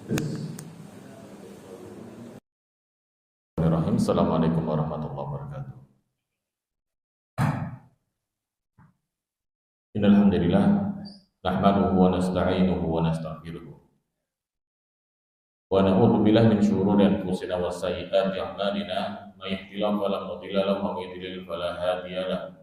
Bismillahirrahmanirrahim. Assalamualaikum warahmatullahi wabarakatuh. Innal hamdalillah nahmaduhu wa nasta'inuhu wa nastaghfiruh. Wa na'udzu billahi min shururi anfusina wa sayyiati a'malina. May yahdihillahu fala mudilla lahu wa may yudlil fala hadiya lahu.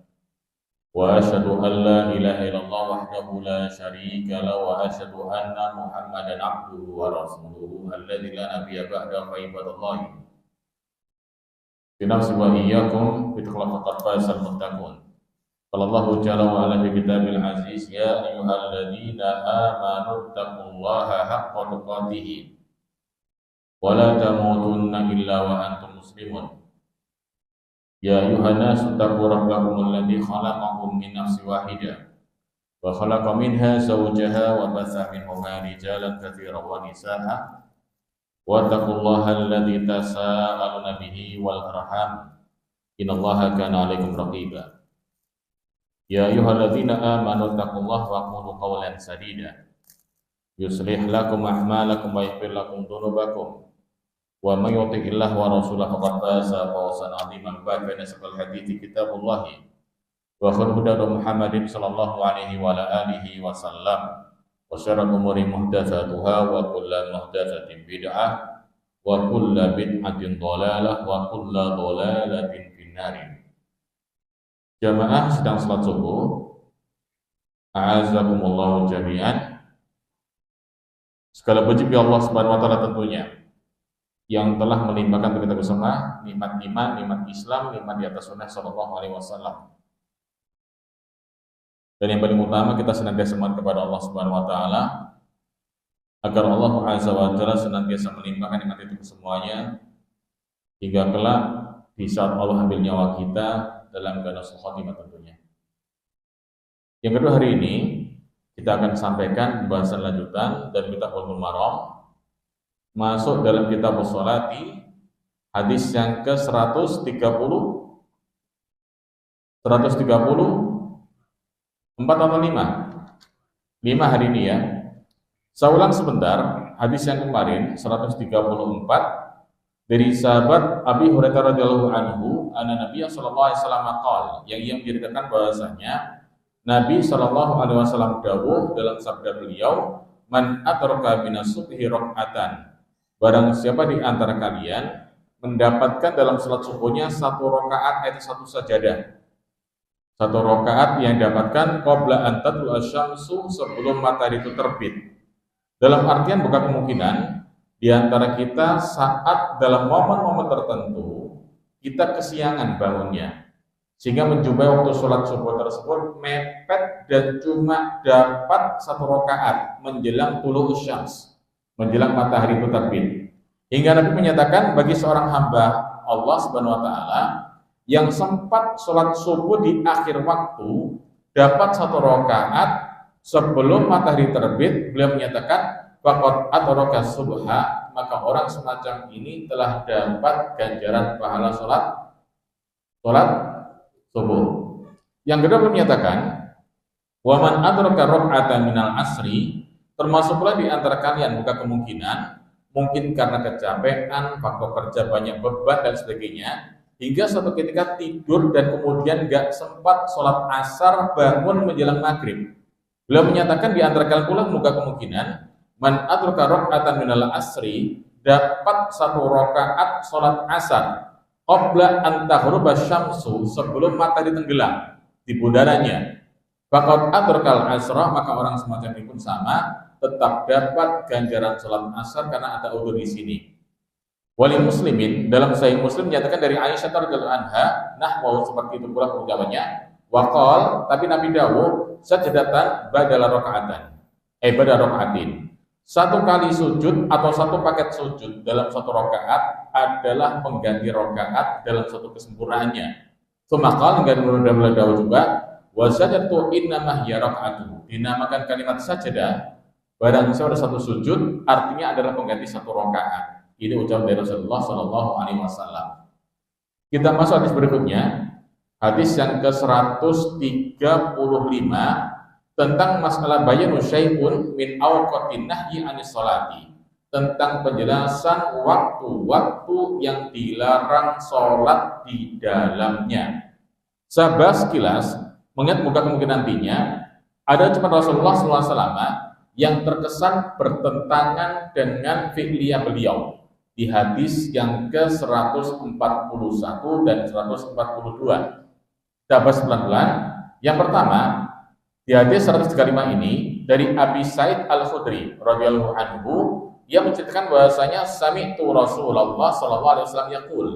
Wa asyhadu an la ilaha illallah wahdahu la syarika lahu wa asyhadu anna Muhammadan 'abduhu wa rasuluhu alladzi la nabiyya ba'dahu fa ibadallahi. Binafsi wa iyyakum bitakhlaq faqad fazal muttaqun. Qala Allahu jalla wa ala fi kitabil aziz ya ayyuhalladzina amanu taqullaha haqqa tuqatih wa la tamutunna illa wa antum muslimun. Ya ayyuhan nasu taqu rabbakum alladzi khalaqakum min nafsin wahidah wa khalaqa minha zawjaha wa batha minhuma rijalan katsiran wa nisaa'a wattaqullaha alladzi tasaaluna bihi wal arham innallaha kana 'alaikum raqiba. Ya ayyuhalladzina amanu taqullaha wa qulu qawlan sadida yuslih lakum a'malakum wa yaghfir lakum dhunubakum wa may yuti'illaha wa rasulahu faqad faza fawzan 'aziman. Fa asqal hadithi kitabullah wa khairul huda Muhammadin sallallahu alaihi wa ala alihi wasallam. Wa syarrul umuri muhdatsatuha wa kullu muhdatsatin bid'ah wa kullu bid'atin dhalalah wa kullu dhalalatin finnar. Jamaah sedang salat subuh, a'azakumullah jami'an. Segala puji bagi Allah Subhanahu wa taala tentunya yang telah melimpahkan kita bersama nikmat iman, nikmat Islam, nikmat di atas sunnah sallallahu alaihi wasallam. Dan yang paling utama kita senantiasa mohon kepada Allah Subhanahu wa taala agar Allah Azza wa Jalla senantiasa melimpahkan nikmat itu semuanya hingga kelak di saat Allah ambil nyawa kita dalam keadaan khotimah tentunya. Yang kedua, hari ini kita akan sampaikan pembahasan lanjutan dari kitab Bulughul Maram, masuk dalam kitab Sholati, hadis yang ke-130 4 atau 5 hari ini ya. Saya ulang sebentar, hadis yang kemarin 134 dari sahabat Abi Hurairah radhiyallahu anhu, anna Nabi sallallahu alaihi wasallam qaal, yang ia menceritakan bahwasanya Nabi sallallahu alaihi wasallam dawuh dalam sabda beliau, man atraka minas subhi rak'atan, barang siapa di antara kalian mendapatkan dalam salat subuhnya satu rakaat, yaitu satu sajadah, satu rakaat yang dapatkan qabla an tatlu asy-syamsu, sebelum matahari itu terbit. Dalam artian bukan kemungkinan di antara kita saat dalam momen-momen tertentu kita kesiangan bangunnya sehingga menjumpai waktu sholat subuh tersebut mepet dan cuma dapat satu rakaat menjelang tulu'us syams, menjelang matahari itu terbit. Hingga Nabi menyatakan bagi seorang hamba Allah Subhanahu wa taala yang sempat sholat subuh di akhir waktu dapat satu rakaat sebelum matahari terbit, beliau menyatakan faqad adraka subha, maka orang semacam ini telah dapat ganjaran pahala sholat subuh. Yang kedua beliau menyatakan wa man adraka rak'atan minal asri, termasuk pula di antara kalian bukan kemungkinan, mungkin karena kecapean, faktor kerja banyak beban dan sebagainya, hingga suatu ketika tidur dan kemudian gak sempat sholat asar, bangun menjelang maghrib. Beliau menyatakan di antara kalian pula bukan kemungkinan man adraka rak'atan minal asri, dapat satu rakaat sholat asar qabla an taghruba syamsu, sebelum matahari tenggelam di bundaranya. Faqad adrakal asra, maka orang semacam ini pun sama, tetap dapat ganjaran sholat asar karena ada udzur di sini. Wali muslimin, dalam Sahih Muslim menyatakan dari Aisyah radhiyallahu anha, nahwu seperti itu pula pengucapannya, waqal, tapi Nabi dawuh sajadatan badala rakaatan, badala rakaatin. Satu kali sujud atau satu paket sujud dalam satu rakaat adalah pengganti rakaat dalam satu kesempurnaannya. Sumakal enggak mudah dawuh juga, wa sajadatu innamah hiya rakaatu, dinamakan kalimat sajadah barang siapa ada satu sujud artinya adalah pengganti satu rakaat. Ini ucapan dari Rasulullah Shallallahu Alaihi Wasallam. Kita masuk hadis berikutnya, hadis yang ke-135 tentang masalah bayanu syai'un min awqatin nahyi anis sholati, tentang penjelasan waktu-waktu yang dilarang sholat di dalamnya. Sabas sekilas, mengingat bukan kemungkinan nantinya, ada ucapan Rasulullah SAW yang terkesan bertentangan dengan fi'liyah beliau di hadis yang ke-141 dan 142. Kita bahas pelan-pelan. Yang pertama, di hadis 135 ini dari Abi Sa'id Al-Khudri radhiyallahu anhu, ia menceritakan bahwasanya sami'tu Rasulullah sallallahu alaihi wasallam yaqul.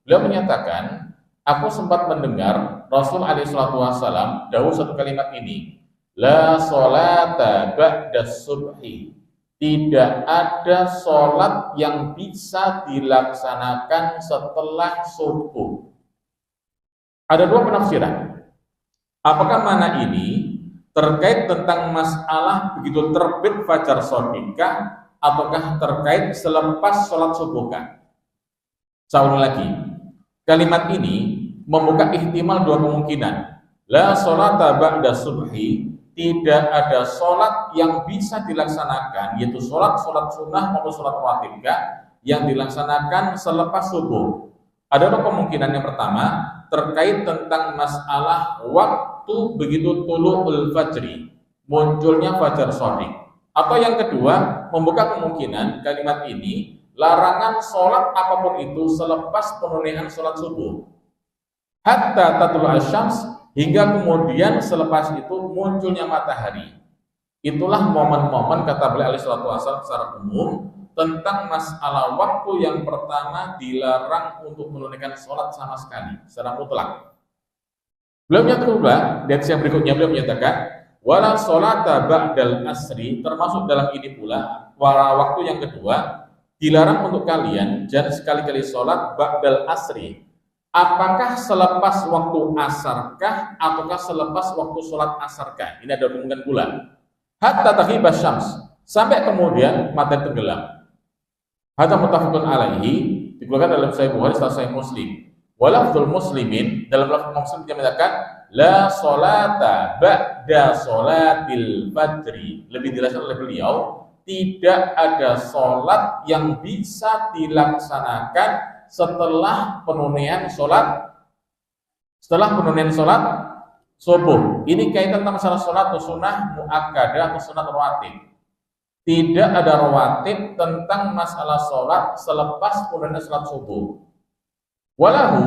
Beliau menyatakan, aku sempat mendengar Rasul alaihi salatu wasallam dawuh satu kalimat ini, la sholata ba'da subhi. Tidak ada sholat yang bisa dilaksanakan setelah subuh. Ada dua penafsiran. Apakah mana ini terkait tentang masalah begitu terbit fajar shadiqah, ataukah terkait selepas sholat subuhkah? Saya ulang lagi. Kalimat ini membuka ihtimal dua kemungkinan. La sholata ba'da subhi. Tidak ada sholat yang bisa dilaksanakan, yaitu sholat sunnah maupun sholat rawatib yang dilaksanakan selepas subuh. Ada dua kemungkinan. Yang pertama terkait tentang masalah waktu begitu tulu'ul fajri, munculnya fajar shadiq. Atau yang kedua, membuka kemungkinan kalimat ini larangan sholat apapun itu selepas penunaian sholat subuh. Hatta tatlu asyams, hingga kemudian selepas itu munculnya matahari. Itulah momen-momen, kata beliau alaihi salatu wasallam secara umum, tentang masalah waktu yang pertama dilarang untuk menunaikan sholat sama sekali secara mutlak. Beliau menyatakan pula, di hadis yang berikutnya beliau menyatakan, wala sholata ba'dal asri, termasuk dalam ini pula waktu yang kedua dilarang untuk kalian jangan sekali-kali sholat ba'dal asri. Apakah selepas waktu asarkah ataukah selepas waktu sholat asarkah? Ini ada kemungkinan pula. Hatta taghibas syams, sampai kemudian matahari tenggelam. Hatta muttafaqun alaihi, dikeluarkan dalam Sahih Bukhari dan Sahih Muslim. Walafdzul muslimin, dalam lafaz Muslim dia mengatakan la sholata ba'da sholatil fajri. Lebih dijelaskan oleh beliau, tidak ada sholat yang bisa dilaksanakan setelah penunaian sholat subuh. Ini kaitan tentang masalah sholat sunnah muakkadah atau sunnah rawatib. Tidak ada rawatib tentang masalah sholat selepas penunaian sholat subuh. Walahu,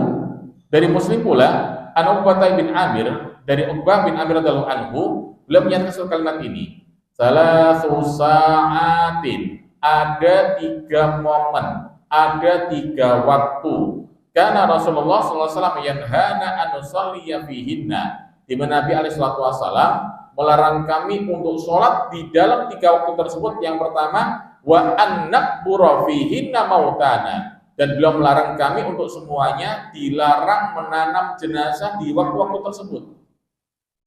dari Muslim pula, an Uqbah bin Amir, dari Uqbah bin Amir radhiyallahu anhu, beliau menyatakan kalimat ini, salasu sa'atin, ada 3 momen, ada 3 waktu. Karena Rasulullah SAW yanhana an nusalliya fihinna, di mana Nabi alaihi salatu wasallam melarang kami untuk sholat di dalam 3 waktu tersebut. Yang pertama, wa an naqbura fihinna mautana, dan beliau melarang kami untuk semuanya dilarang menanam jenazah di waktu-waktu tersebut.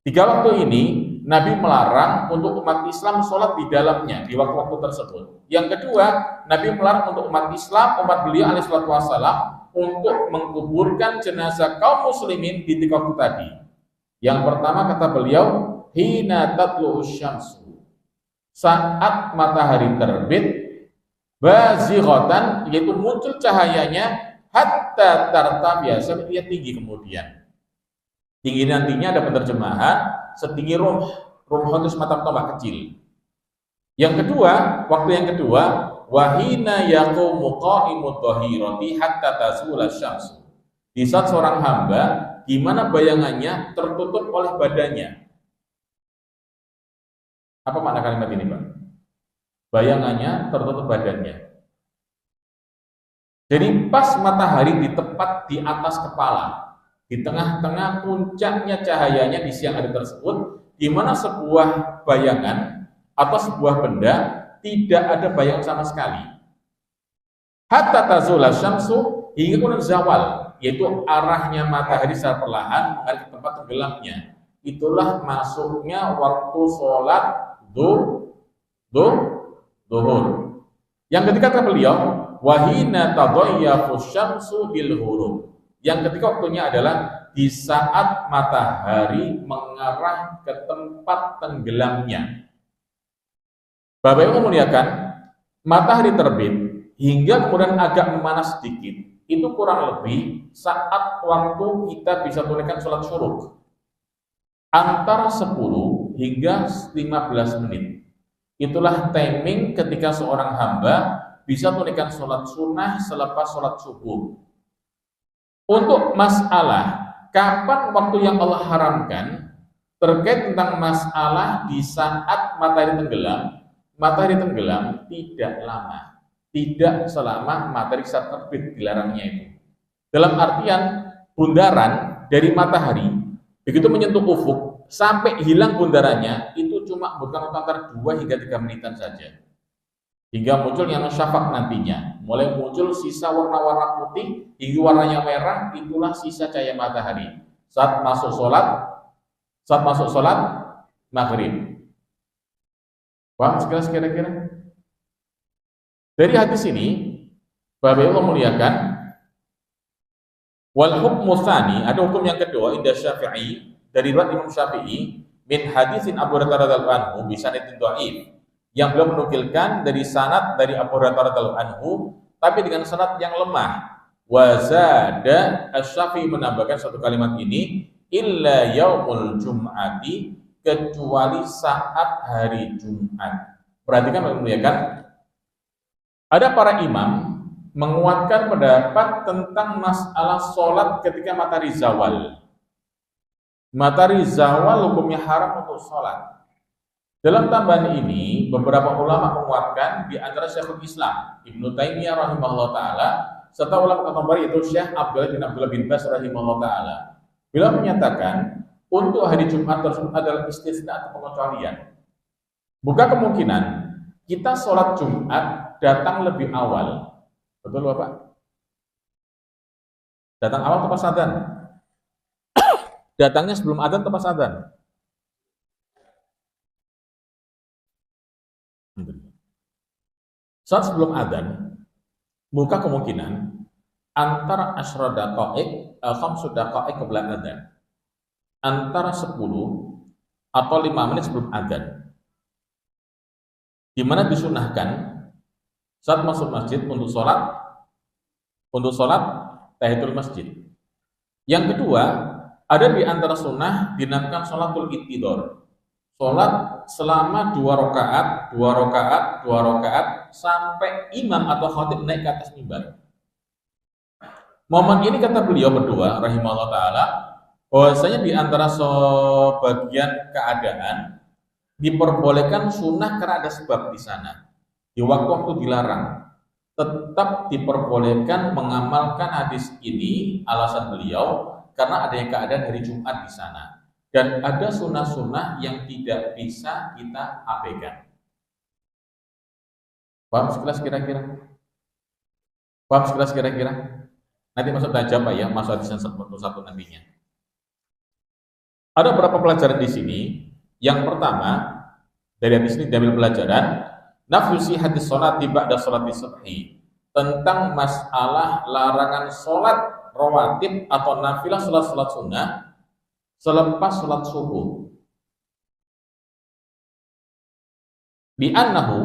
3 waktu ini Nabi melarang untuk umat Islam sholat di dalamnya di waktu-waktu tersebut. Yang kedua, Nabi melarang untuk umat Islam, umat beliau alaihi salatu wasallam, untuk menguburkan jenazah kaum muslimin di 3 waktu tadi. Yang pertama kata beliau, hina tatlu'us syamsu, saat matahari terbit, bazighatan, yaitu muncul cahayanya, hatta tartabiya, sampai dia tinggi kemudian. Tinggi nantinya ada penerjemahan setinggi rumh itu semacam tombak kecil. Yang kedua, waktu yang kedua, wahina yaqumu qa'imud dhahirati hatta tazula syamsu. Di saat seorang hamba di mana bayangannya tertutup oleh badannya. Apa makna kalimat ini, Pak? Bayangannya tertutup badannya. Jadi pas matahari tepat di atas kepala, di tengah-tengah puncaknya cahayanya di siang hari tersebut, di mana sebuah bayangan atau sebuah benda tidak ada bayangan sama sekali. Hatta tazula syamsu, hingga kemudian zawal, yaitu arahnya matahari secara perlahan mengarah ke tempat tenggelamnya. Itulah masuknya waktu sholat duhur. Yang ketiga kata beliau, wahina tadayyafu syamsu bil ghurub. Yang ketiga waktunya adalah di saat matahari mengarah ke tempat tenggelamnya. Bapak Ibu memuliakan, matahari terbit hingga kemudian agak memanas sedikit, itu kurang lebih saat waktu kita bisa tunaikan sholat syuruk antara 10 hingga 15 menit. Itulah timing ketika seorang hamba bisa tunaikan sholat sunnah selepas sholat subuh. Untuk masalah kapan waktu yang Allah haramkan terkait tentang masalah di saat matahari tenggelam tidak lama, tidak selama matahari saat terbit, dilarangnya itu. Dalam artian bundaran dari matahari begitu menyentuh ufuk sampai hilang bundarannya itu cuma bukan antara 2 hingga 3 menitan saja. Hingga muncul yang syafaq nantinya, mulai muncul sisa warna-warna putih hingga warnanya merah, itulah sisa cahaya matahari saat masuk sholat maghrib. Paham sekilas kira-kira? Dari hadis ini, Bapak Allah muliakan, wal hukmu tsani, ada hukum yang kedua inda Syafi'i, dari riwayat Imam Syafi'i min hadisin Abu Hurairah radhiyallahu anhu bi sanadin dhaif, yang beliau menukilkan dari sanad dari Abu Hurairah radhiyallahu anhu tapi dengan sanad yang lemah. Wa zada Asy-Syafi'i menambahkan satu kalimat ini, illa yaumul jum'ati, kecuali saat hari Jumat. Perhatikan Bapak muliakan, ada para imam menguatkan pendapat tentang masalah sholat ketika matahari zawal. Matahari zawal hukumnya haram untuk sholat. Dalam tambahan ini, beberapa ulama menguatkan, di antara Syekhul Islam Ibnu Taimiyah rahimahullah ta'ala, serta ulama kontemporer yaitu Syekh Abdullah bin Baz rahimahullah ta'ala. Beliau menyatakan, untuk hari Jumat tersebut adalah istisna atau pengecualian. Buka kemungkinan, kita sholat Jumat datang lebih awal. Betul Bapak? Datang awal atau pas adzan? Datangnya sebelum adzan atau pas adzan? Saat sebelum adzan, buka kemungkinan antara asyra daqaiq, khamsu daqaiq qabla adzan, antara 10 atau 5 menit sebelum adzan, di mana disunahkan saat masuk masjid untuk sholat tahiyatul masjid. Yang kedua, ada di antara sunnah dinamakan sholatul ittidhar, sholat selama 2 rakaat sampai imam atau khatib naik ke atas mimbar. Momen ini kata beliau berdua rahimahullah ta'ala, bahwasanya di antara sebagian keadaan diperbolehkan sunnah karena ada sebab di sana. Di waktu-waktu dilarang, tetap diperbolehkan mengamalkan hadis ini, alasan beliau karena adanya keadaan hari Jumat di sana. Dan ada sunnah-sunnah yang tidak bisa kita abaikan. Paham sekilas kira-kira? Paham sekilas kira-kira? Nanti masuk tajam Pak ya, masuk hadis yang satu nantinya. Ada beberapa pelajaran di sini. Yang pertama, dari hadis ini diambil pelajaran nafyu sihhatis sholati ba'da sholati subhi, tentang masalah larangan sholat rawatib atau nafilah sholat sunnah selepas sholat subuh. Bi annahu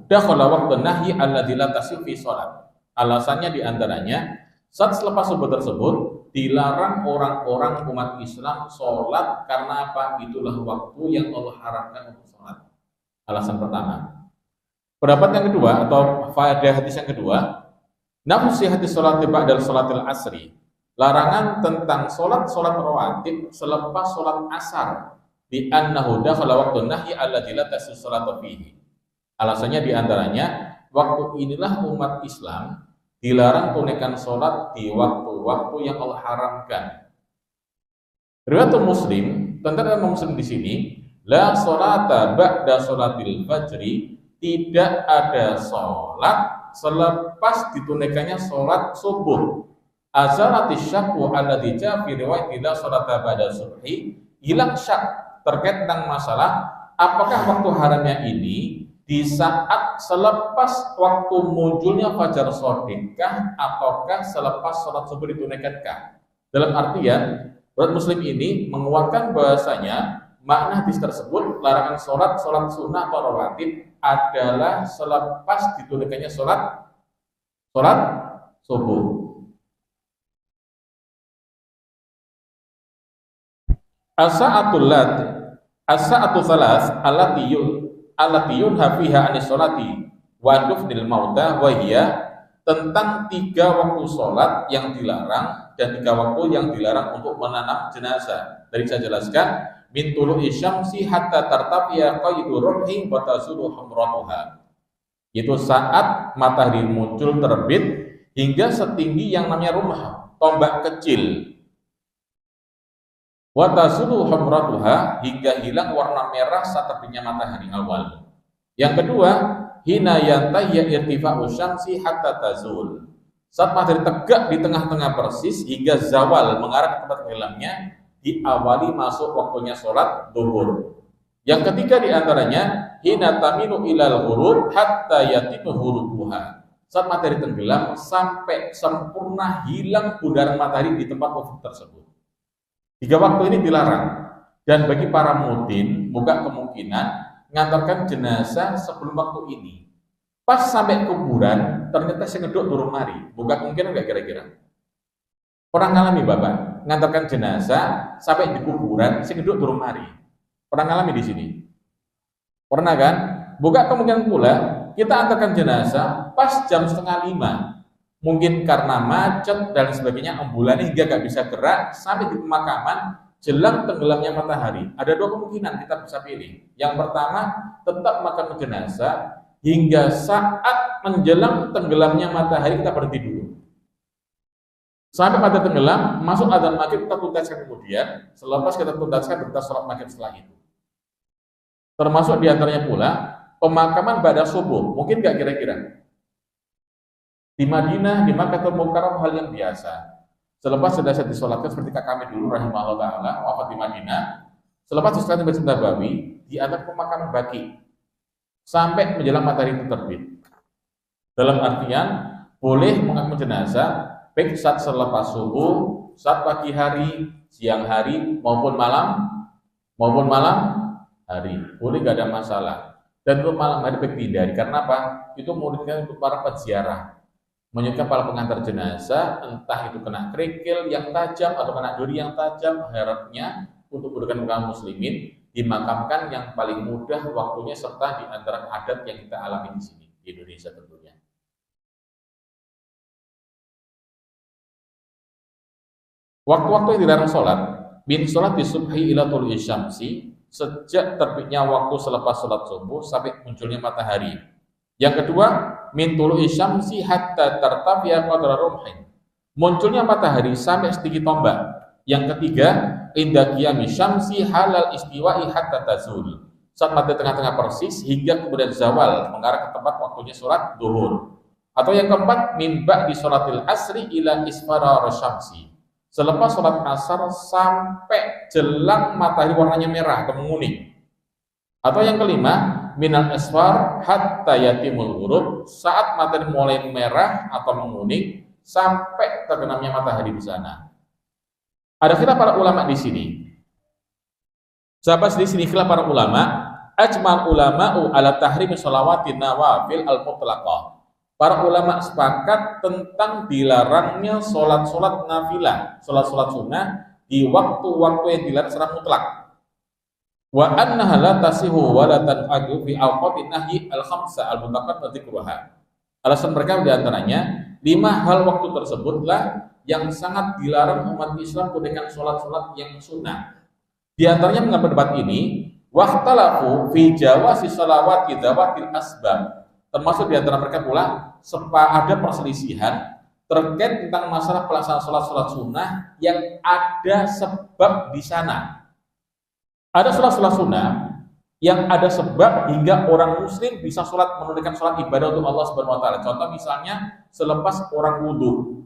dakhala waqtun nahyi alladzi la tasih fi sholat. Alasannya diantaranya saat selepas subuh tersebut dilarang orang-orang umat Islam sholat karena apa? Itulah waktu yang Allah haramkan untuk sholat. Alasan pertama. Pendapat yang kedua atau faedah hadis yang kedua, nafsi hadis sholat ba'da sholatil asri, larangan tentang sholat rawatib selepas sholat asar, bi annahu dakhala waqtun nahyi alladzi la tasih sholatu fihi. Alasannya diantaranya waktu inilah umat Islam dilarang tunaikan sholat di waktu-waktu yang Allah haramkan. Riwayat Muslim, tentang Muslim di sini, la sholata ba'da sholatil fajri, tidak ada sholat selepas ditunaikannya sholat subuh. Azalatis syakku alladzi ja'a fi riwayat la sholata ba'da subhi, hilang syak terkait tentang masalah apakah waktu haramnya ini di saat selepas waktu munculnya fajar shadiqkah ataukah selepas sholat subuh ditunaikankah. Dalam artian, berat Muslim ini menguatkan bahasanya makna hadis tersebut larangan sholat sunnah atau rawatib adalah selepas ditunaikannya sholat subuh. As-sa'atu salas allati yunha fiha anis sholati wa dufnil mauta wa hiya, tentang 3 waktu sholat yang dilarang dan 3 waktu yang dilarang untuk menanam jenazah. Tadi saya jelaskan, min tulu'i syamsi hatta tartafiya qaydu ruhi wa tazulu humratuha, yaitu saat matahari muncul terbit hingga setinggi yang namanya rumah, tombak kecil. Wa tazulu humratuha, hingga hilang warna merah saat terbitnya matahari awal. Yang kedua, hina yantahya irtifa'u syamsi hatta tazul, saat matahari tegak di tengah-tengah persis hingga zawal mengarah ke tempat tenggelamnya, diawali masuk waktunya sholat duhur. Yang ketiga diantaranya, hina tamilu ilal ghurub hatta yatimu ghurubuha, saat matahari tenggelam sampai sempurna hilang bundaran matahari di tempat ufuk tersebut. 3 waktu ini dilarang, dan bagi para mudin buka kemungkinan ngantarkan jenazah sebelum waktu ini. Pas sampai kuburan ternyata saya ngeduk turun mari, buka kemungkinan nggak kira-kira? Pernah ngalami bapak ngantarkan jenazah sampai di kuburan saya ngeduk turun mari? Pernah ngalami di sini? Pernah kan? Buka kemungkinan pula kita antarkan jenazah pas jam 4:30. Mungkin karena macet dan sebagainya, ambulan hingga gak bisa gerak sampai di pemakaman jelang tenggelamnya matahari. Ada 2 kemungkinan kita bisa pilih. Yang pertama, tetap makan jenazah hingga saat menjelang tenggelamnya matahari kita berhenti dulu. Sampai pada tenggelam, masuk adzan maghrib kita tuntaskan kemudian. Selepas kita tuntaskan, kita sholat maghrib setelah itu. Termasuk diantaranya pula pemakaman pada subuh. Mungkin gak kira-kira? Di Madinah, di Makkah Mukarram hal yang biasa. Selepas sudah saya disolatkan seperti kami dulu rahimahullah taala wafat di Madinah, selepas disolatkan Masjid Nabawi diantar pemakaman baki sampai menjelang matahari itu terbit. Dalam artian boleh mengangkat jenazah baik saat selepas subuh, saat pagi hari, siang hari maupun malam hari. Boleh, gak ada masalah. Dan untuk malam hari baik dihindari. Karena apa? Itu muridnya untuk para peziarah, menyebabkan para pengantar jenazah entah itu kena kerikil yang tajam atau kena duri yang tajam. Harapnya untuk kedudukan kaum muslimin dimakamkan yang paling mudah waktunya serta di antara adat yang kita alami di sini di Indonesia tentunya. Waktu-waktu yang dilarang sholat, min sholat di subhi ila tulu'i syamsi, sejak terbitnya waktu selepas sholat subuh sampai munculnya matahari. Yang kedua, min tulu'i syamsi hatta tartafiya qadra rumhin, munculnya matahari sampai setinggi tombak. Yang ketiga, inda qiyami syamsi halal istiwa'i hatta tazul, saat matahari tengah-tengah persis hingga kemudian zawal mengarah ke tempat waktunya sholat duhur. Atau yang keempat, min ba'di sholatil asri ila isfarar syamsi, selepas sholat asar sampai jelang matahari warnanya merah atau menguning. Atau yang kelima, minal asfar hatta yatimul ghurub, saat matahari mulai merah atau menguning sampai terbenamnya matahari di sana. Ada khilaf para ulama di sini. Siapa di sini khilaf para ulama? Ajmal ulama'u ala tahrimi sholawatin nawafil al-mutlaqah. Para ulama sepakat tentang dilarangnya sholat-sholat nafilah, sholat-sholat sunnah di waktu-waktu yang dilarang secara mutlak. Wa annaha la tasihu wa la tan'adu fi awqatin nahyi al-khamsa al-mutlaqat dzikruha. Alasan mereka di antaranya 5 hal waktu tersebutlah yang sangat dilarang umat Islam dengan sholat-sholat yang sunnah. Di antaranya mengenai debat ini, waqtalafu fi jawasi sholawati dzawatil asbab. Termasuk di antara mereka pula ada perselisihan terkait tentang masalah pelaksanaan sholat-sholat sunnah yang ada sebab di sana. Ada sholat-sholat sunnah yang ada sebab hingga orang muslim bisa sholat, menunaikan sholat ibadah untuk Allah Subhanahu wa taala. Contoh misalnya selepas orang wudu.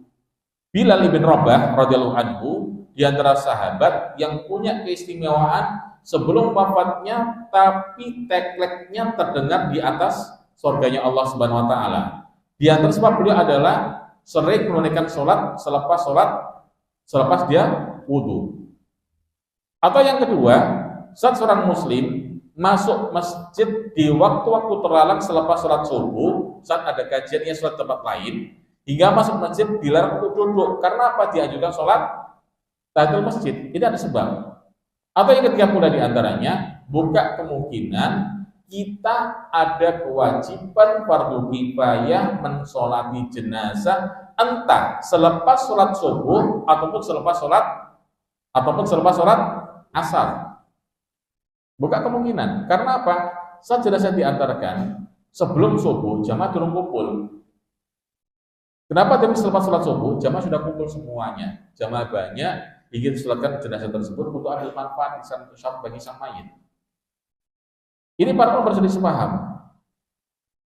Bilal bin Rabah radhiyallahu anhu di antara sahabat yang punya keistimewaan sebelum wafatnya tapi tekleknya terdengar di atas surganya Allah Subhanahu wa taala. Di antara sebab beliau adalah sering menunaikan sholat selepas dia wudu. Atau yang kedua, saat seorang muslim masuk masjid di waktu-waktu terlarang selepas sholat subuh, saat ada kajiannya sholat tempat lain, hingga masuk masjid dilarang untuk duduk. Karena apa? Dianjurkan sholat tahiyatul masjid. Ini ada sebab. Atau yang ketiga pula diantaranya, buka kemungkinan kita ada kewajiban fardu kifayah mensolati jenazah entah selepas sholat subuh ataupun selepas sholat asar. Buka kemungkinan. Karena apa? Saat jenazah diantarkan sebelum subuh, jamaah belum kumpul. Kenapa? Tapi selepas sholat subuh, jamaah sudah kumpul semuanya. Jamaah banyak, ingin sholatkan jenazah tersebut untuk ambil manfaat bagi sang mayit. Ini para ulama berselisih paham.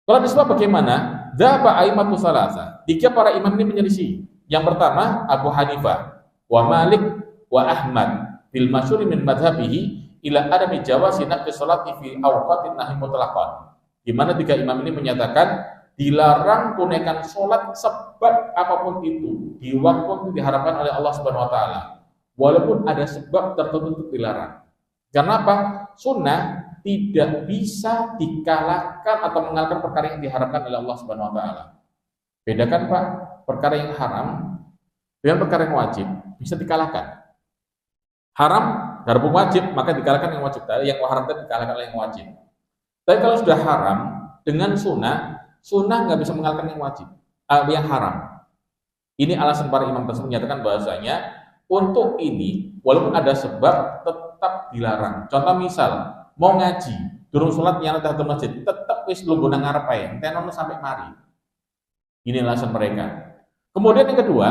Kalau disebut bagaimana? Dzaba a'immatu salasa. Tiga para imam ini menyelisih. Yang pertama Abu Hanifah, wa Malik, wa Ahmad fil masyhur min madhhabihi ila adami jawazi naqdi sholati fi awqatin nahi mutlaqan. Di mana tiga imam ini menyatakan dilarang tunaikan sholat sebab apapun itu di waktu yang diharapkan oleh Allah Subhanahu wa taala. Walaupun ada sebab tertentu untuk dilarang. Karena apa? Sunnah tidak bisa dikalahkan atau mengalahkan perkara yang diharapkan oleh Allah Subhanahu wa taala. Bedakan Pak, perkara yang haram dengan perkara yang wajib bisa dikalahkan. Haram dari hukum wajib, maka dikalahkan yang wajib. Yang haram tadi dikalahkan oleh yang wajib. Tapi kalau sudah haram dengan sunnah nggak bisa mengalahkan yang wajib, yang haram. Ini alasan para imam tersebut menyatakan bahwasanya untuk ini walaupun ada sebab tetap dilarang. Contoh misal mau ngaji, durung sholat yang ada di masjid, tetap wis lungguh nang ngarep ae, entenono sampai mari. Ini alasan mereka. Kemudian yang kedua,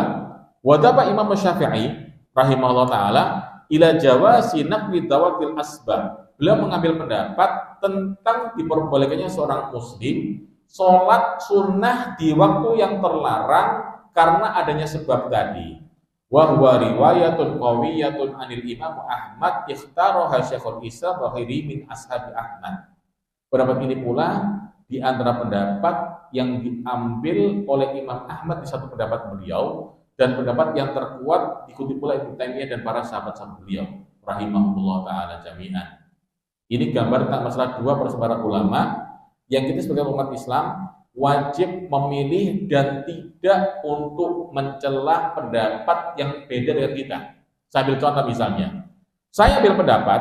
wadaba Imam Syafi'i rahimahullah taala ila jawazi naqli dawatil asbab. Beliau mengambil pendapat tentang diperbolehkannya seorang muslim sholat sunnah di waktu yang terlarang karena adanya sebab tadi. Wa huwa riwayatun qawiyatun anil Imam Ahmad ikhtaraha Syekhul Islam wa ghairi min ashabi Ahmad. Pendapat ini pula di antara pendapat yang diambil oleh Imam Ahmad di satu pendapat beliau dan pendapat yang terkuat diikuti pula Ibnu Taimiyah dan para sahabat-sahabat beliau rahimahullah taala jami'an. Ini gambar tentang masalah dua persebaran ulama yang kita sebagai umat Islam wajib memilih dan tidak untuk mencela pendapat yang beda dengan kita. Saya ambil contoh misalnya. Saya ambil pendapat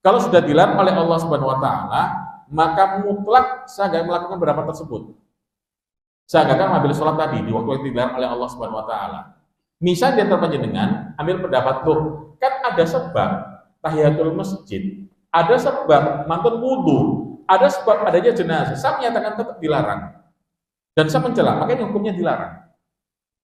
kalau sudah dilarang oleh Allah Subhanahu wa taala, maka mutlak saya akan melakukan pendapat tersebut. Saya akan mengambil sholat tadi di waktu yang dilarang oleh Allah Subhanahu wa taala. Misal di antara panjenengan ambil pendapat tuh, kan ada sebab tahiyatul masjid, ada sebab mantun wudu, ada sebab adanya jenazah. Saya menyatakan tetap dilarang. Dan saya mencela, makanya hukumnya dilarang.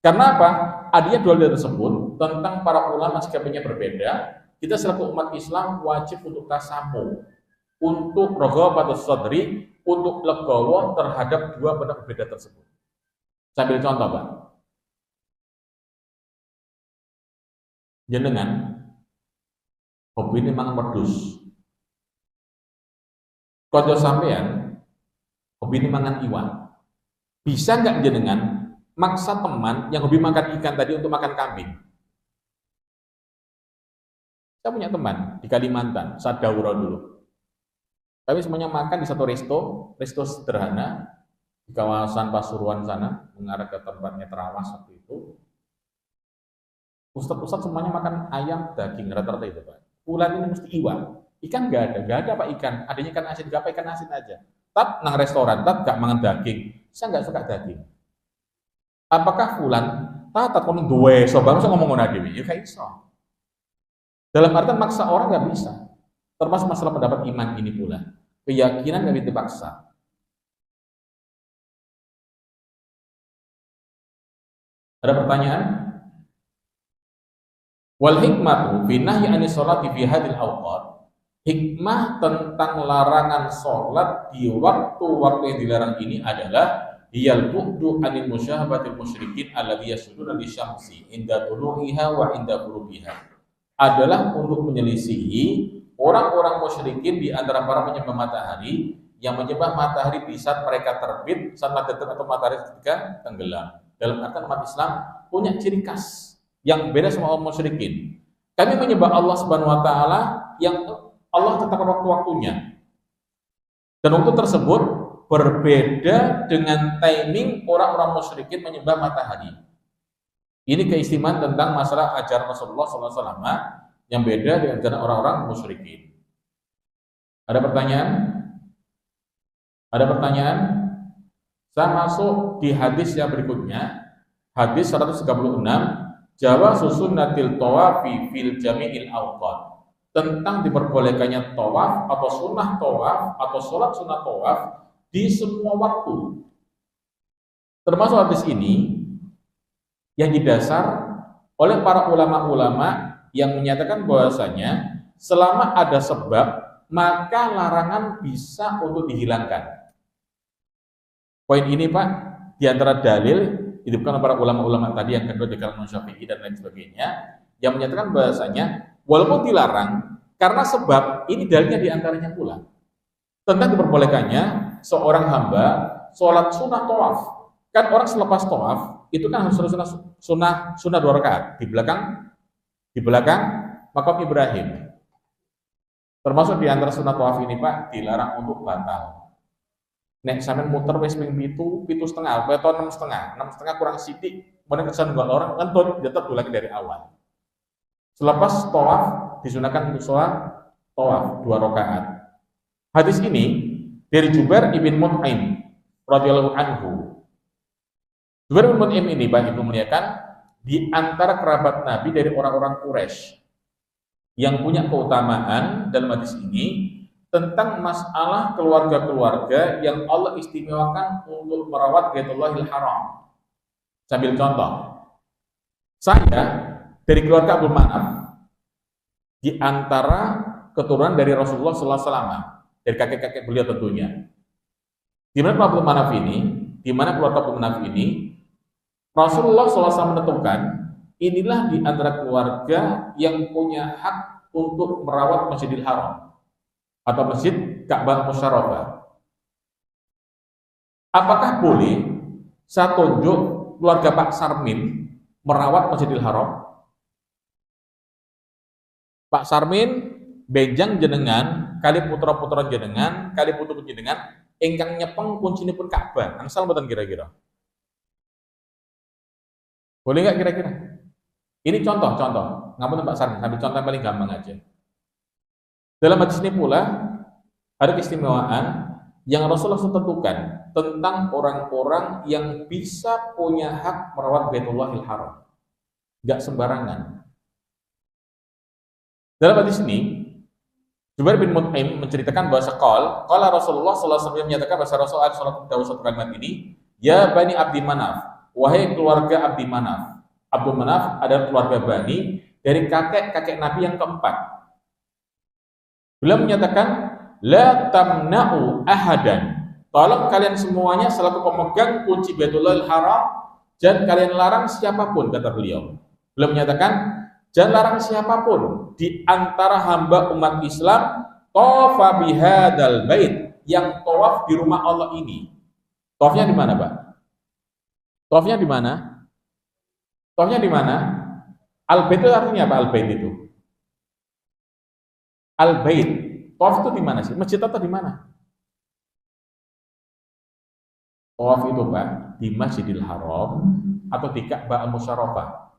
Karena apa? Adanya dua hal tersebut tentang para ulama sikapnya berbeda. Kita selaku umat Islam wajib untuk tasamu, untuk raghabatus sadri, untuk legowo terhadap dua pendapat berbeda tersebut. Saya ambil contoh, Pak. Jenengan hobi ini mangan wedhus. Konco sampean hobi ini mangan iwan. Bisa nggak jenengan maksa teman yang hobi makan ikan tadi untuk makan kambing? Saya punya teman di Kalimantan, saat daurah dulu. Tapi semuanya makan di satu resto sederhana di kawasan Pasuruan sana, mengarah ke tempatnya Terawas waktu itu. Ustadz semuanya makan ayam, daging, rata-rata itu Pak. Bulan ini mesti iwan. Ikan nggak ada Pak ikan. Adanya ikan asin, nggak apa ikan asin aja. Tat nang restoran, tat gak mangan daging. Saya nggak suka daging. Apakah fulan tat kono duwe so bang so ngomong ngono dhewe? Ya kayak iso. Dalam artian maksa orang nggak bisa. Termasuk masalah pendapat iman ini pula. Keyakinan nggak bisa dipaksa. Ada pertanyaan? Wal hikmatu fi nahyi anis sholati fi hadhil awqat. Hikmah tentang larangan sholat di waktu-waktu yang dilarang ini adalah hiyal bu'du anil musyahabatil musyrikin alladhi yasuduna li syamsi inda tuluhiha wa inda ghurubiha. Adalah untuk menyelisihi orang-orang musyrikin di antara para penyembah matahari yang menyembah matahari di saat mereka terbit, saat matahari atau matahari ketika tenggelam. Dalam artian umat Islam punya ciri khas yang beda sama orang musyrikin. Kami menyembah Allah Subhanahu wa taala yang Allah tetapkan waktu-waktunya. Dan waktu tersebut berbeda dengan timing orang-orang musyrikin menyembah matahari. Ini keistimewaan tentang masalah ajaran Rasulullah SAW yang beda dengan ajaran orang-orang musyrikin. Ada pertanyaan? Ada pertanyaan? Saya masuk di hadis yang berikutnya, hadis 136, jawazu sunnatil tawafi fil jami'il awqat. Tentang diperbolehkannya tawaf atau sunnah tawaf atau sholat sunnah tawaf di semua waktu. Termasuk hadis ini yang didasar oleh para ulama-ulama yang menyatakan bahwasanya selama ada sebab maka larangan bisa untuk dihilangkan. Poin ini Pak, di antara dalil dihidupkan oleh para ulama-ulama tadi yang kedua di kalangan Syafi'i dan lain sebagainya, yang menyatakan bahwasanya walaupun dilarang karena sebab ini dalilnya di antaranya pula tentang diperbolehkannya seorang hamba sholat sunnah tawaf. Kan orang selepas tawaf itu kan harus sunnah 2 rakaat di belakang makam Ibrahim. Termasuk di antara sunnah tawaf ini Pak dilarang untuk batal. Nek sampean muter wis ping 7,5 atau 6,5 kurang sithik, kemudian kesan gak orang ngentut tetap lagi dari awal. Selepas tawaf disunahkan untuk sholat tawaf 2 rakaat. Hadis ini dari Jubair ibn Mut'im radhiyallahu anhu. Jubair ibn Mut'im ini Pak Ibu muliakan di antara kerabat Nabi dari orang-orang Quraisy yang punya keutamaan dalam hadis ini tentang masalah keluarga-keluarga yang Allah istimewakan untuk merawat Baitullahil Haram. Sambil contoh, saya dari keluarga Abdul Manaf, di antara keturunan dari Rasulullah SAW, dari kakek-kakek beliau tentunya. Di mana Abdul Manaf ini, di mana keluarga Abdul Manaf ini, Rasulullah SAW menentukan inilah di antara keluarga yang punya hak untuk merawat Masjidil Haram atau Masjid Ka'bah Musyarrafah. Apakah boleh saya tunjuk keluarga Pak Sarmin merawat Masjidil Haram? Pak Sarmin benjang jenengan kali putra-putra jenengan kali putu jenengan ingkang nyepeng kuncinipun Ka'bah. Angsal mboten kira-kira. Boleh nggak kira-kira? Ini contoh. Ngapunten Pak Sarmin, ambil contoh yang paling gampang aja. Dalam hadis ini pula ada keistimewaan yang Rasulullah tentukan tentang orang-orang yang bisa punya hak merawat Baitullahil Haram. Enggak sembarangan. Dalam hadis ini, Jubair bin Mut'im menceritakan bahwa qala Rasulullah sallallahu alaihi wasallam menyatakan bahwa Rasulullah sallallahu kalimat ini, ya Bani Abdi Manaf, wahai keluarga Abdi Manaf. Abdul Manaf adalah keluarga Bani dari kakek-kakek Nabi yang keempat. Beliau menyatakan, la tamna'u ahadan. Tolong kalian semuanya selaku pemegang kunci Baitullahil Haram, jangan kalian larang siapapun, kata beliau. Beliau menyatakan, jangan larang siapapun di antara hamba umat Islam tawafa bihadzal bait, yang tawaf di rumah Allah ini. Tawafnya di mana, Pak? Tawafnya di mana? Tawafnya di mana? Al-bait itu artinya apa al-bait itu? Al-bait, tawaf itu di mana sih? Masjid atau di mana? Tawaf itu Pak, di Masjidil Haram atau di Ka'bah Al-Musyarrafah.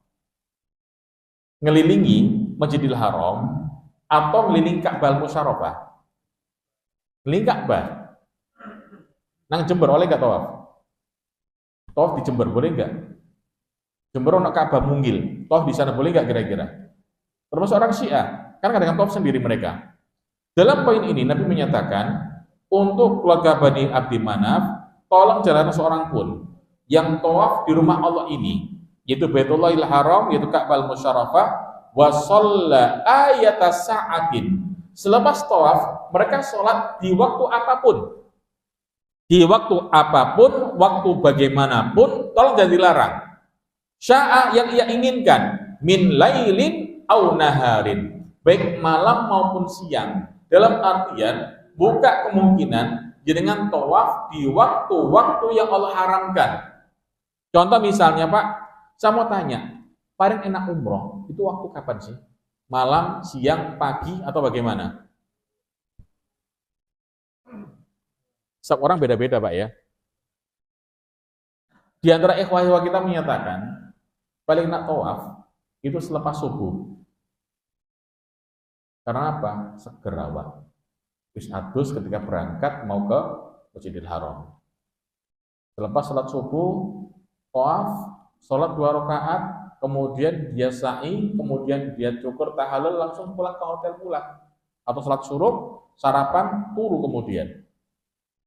Ngelilingi Masjidil Haram atau ngelilingi Ka'bah Al-Musyarrafah. Ngelilingi Ka'bah. Nang Jember oleh nggak tawaf? Tawaf di Jember boleh nggak? Jember ono Ka'bah Mungil, tawaf di sana boleh nggak kira-kira? Termasuk orang Syiah. Kan kadang tawaf sendiri mereka. Dalam poin ini Nabi menyatakan untuk keluarga Bani Abdi Manaf, tolong jangan seorang pun yang tawaf di rumah Allah ini, yaitu Baitullahil Haram, yaitu Ka'bah Musyarrafah, wa shalla ayata sa'atin. Selepas tawaf, mereka sholat di waktu apapun. Di waktu apapun, waktu bagaimanapun, tolong jangan dilarang. Sya'a yang ia inginkan, min lailin au naharin. Baik malam maupun siang, dalam artian buka kemungkinan jenengan tawaf di waktu-waktu yang Allah haramkan. Contoh misalnya Pak, saya mau tanya, paling enak umroh itu waktu kapan sih? Malam, siang, pagi, atau bagaimana? Setiap orang beda-beda, Pak ya. Di antara ikhwah-ikhwah kita menyatakan paling nak tawaf itu selepas subuh. Karena apa? Seger awak. Wis adus ketika berangkat mau ke Masjidil Haram. Selepas sholat subuh, tawaf, sholat 2 rakaat, kemudian dia sa'i, kemudian dia cukur tahallul, langsung pulang ke hotel pulang. Atau sholat syuruk, sarapan, turu kemudian.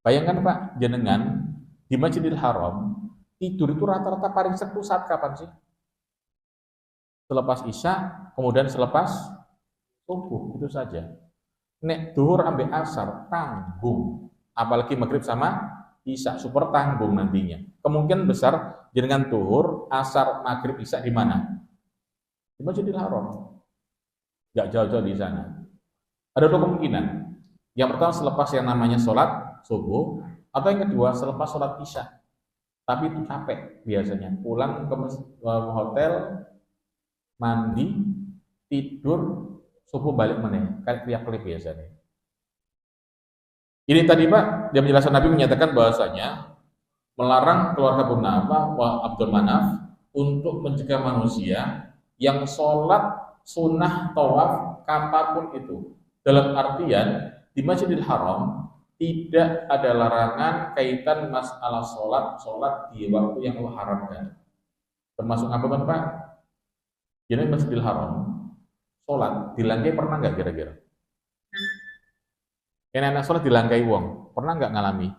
Bayangkan Pak, jenengan di Masjidil Haram, tidur itu rata-rata paling seru saat kapan sih? Selepas isya, kemudian selepas subuh, itu saja. Nek duhur ambek asar, tanggung. Apalagi maghrib sama isya, super tanggung nantinya. Kemungkinan besar jenengan duhur, asar, maghrib, isya di mana? Di Masjidil Haram. Nggak jauh-jauh di sana. Ada 2 kemungkinan. Yang pertama selepas yang namanya sholat subuh, atau yang kedua selepas sholat isya. Tapi itu capek biasanya. Pulang ke hotel, mandi, tidur, subuh balik meneh. Kayak tiap-tiap biasanya. Ini tadi Pak, dia menjelaskan Nabi menyatakan bahwasanya melarang keluarga Abdul Manaf untuk mencegah manusia yang sholat sunnah tawaf kapanpun itu. Dalam artian di Masjidil Haram tidak ada larangan kaitan masalah sholat di waktu yang Allah haramkan. Termasuk apa kan Pak? Jadi Masjidil Haram sholat dilangkai pernah nggak kira-kira? Enak sholat dilangkai wong, pernah nggak ngalami?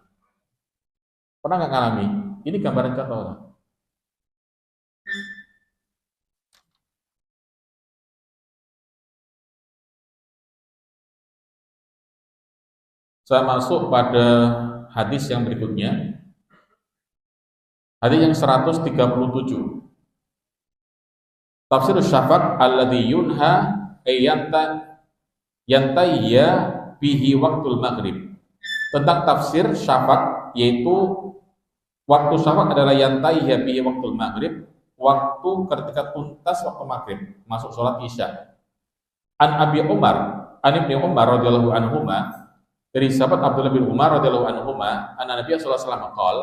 Pernah nggak ngalami? Ini gambaran contoh. Saya masuk pada hadis yang berikutnya. Hadis yang 137. Tafsir syafaq alladhi yunha yantayya bihi waktul maghrib. Tentang tafsir syafaq, yaitu waktu syafaq adalah yantayya bihi waktul maghrib, waktu ketika tuntas waktu maghrib, masuk sholat isya. An Abi Umar, an Ibnu Umar radhiyallahu anhuma, dari sahabat Abdullah bin Umar radhiyallahu anhuma, anna Nabi sallallahu alaihi wasallam qol,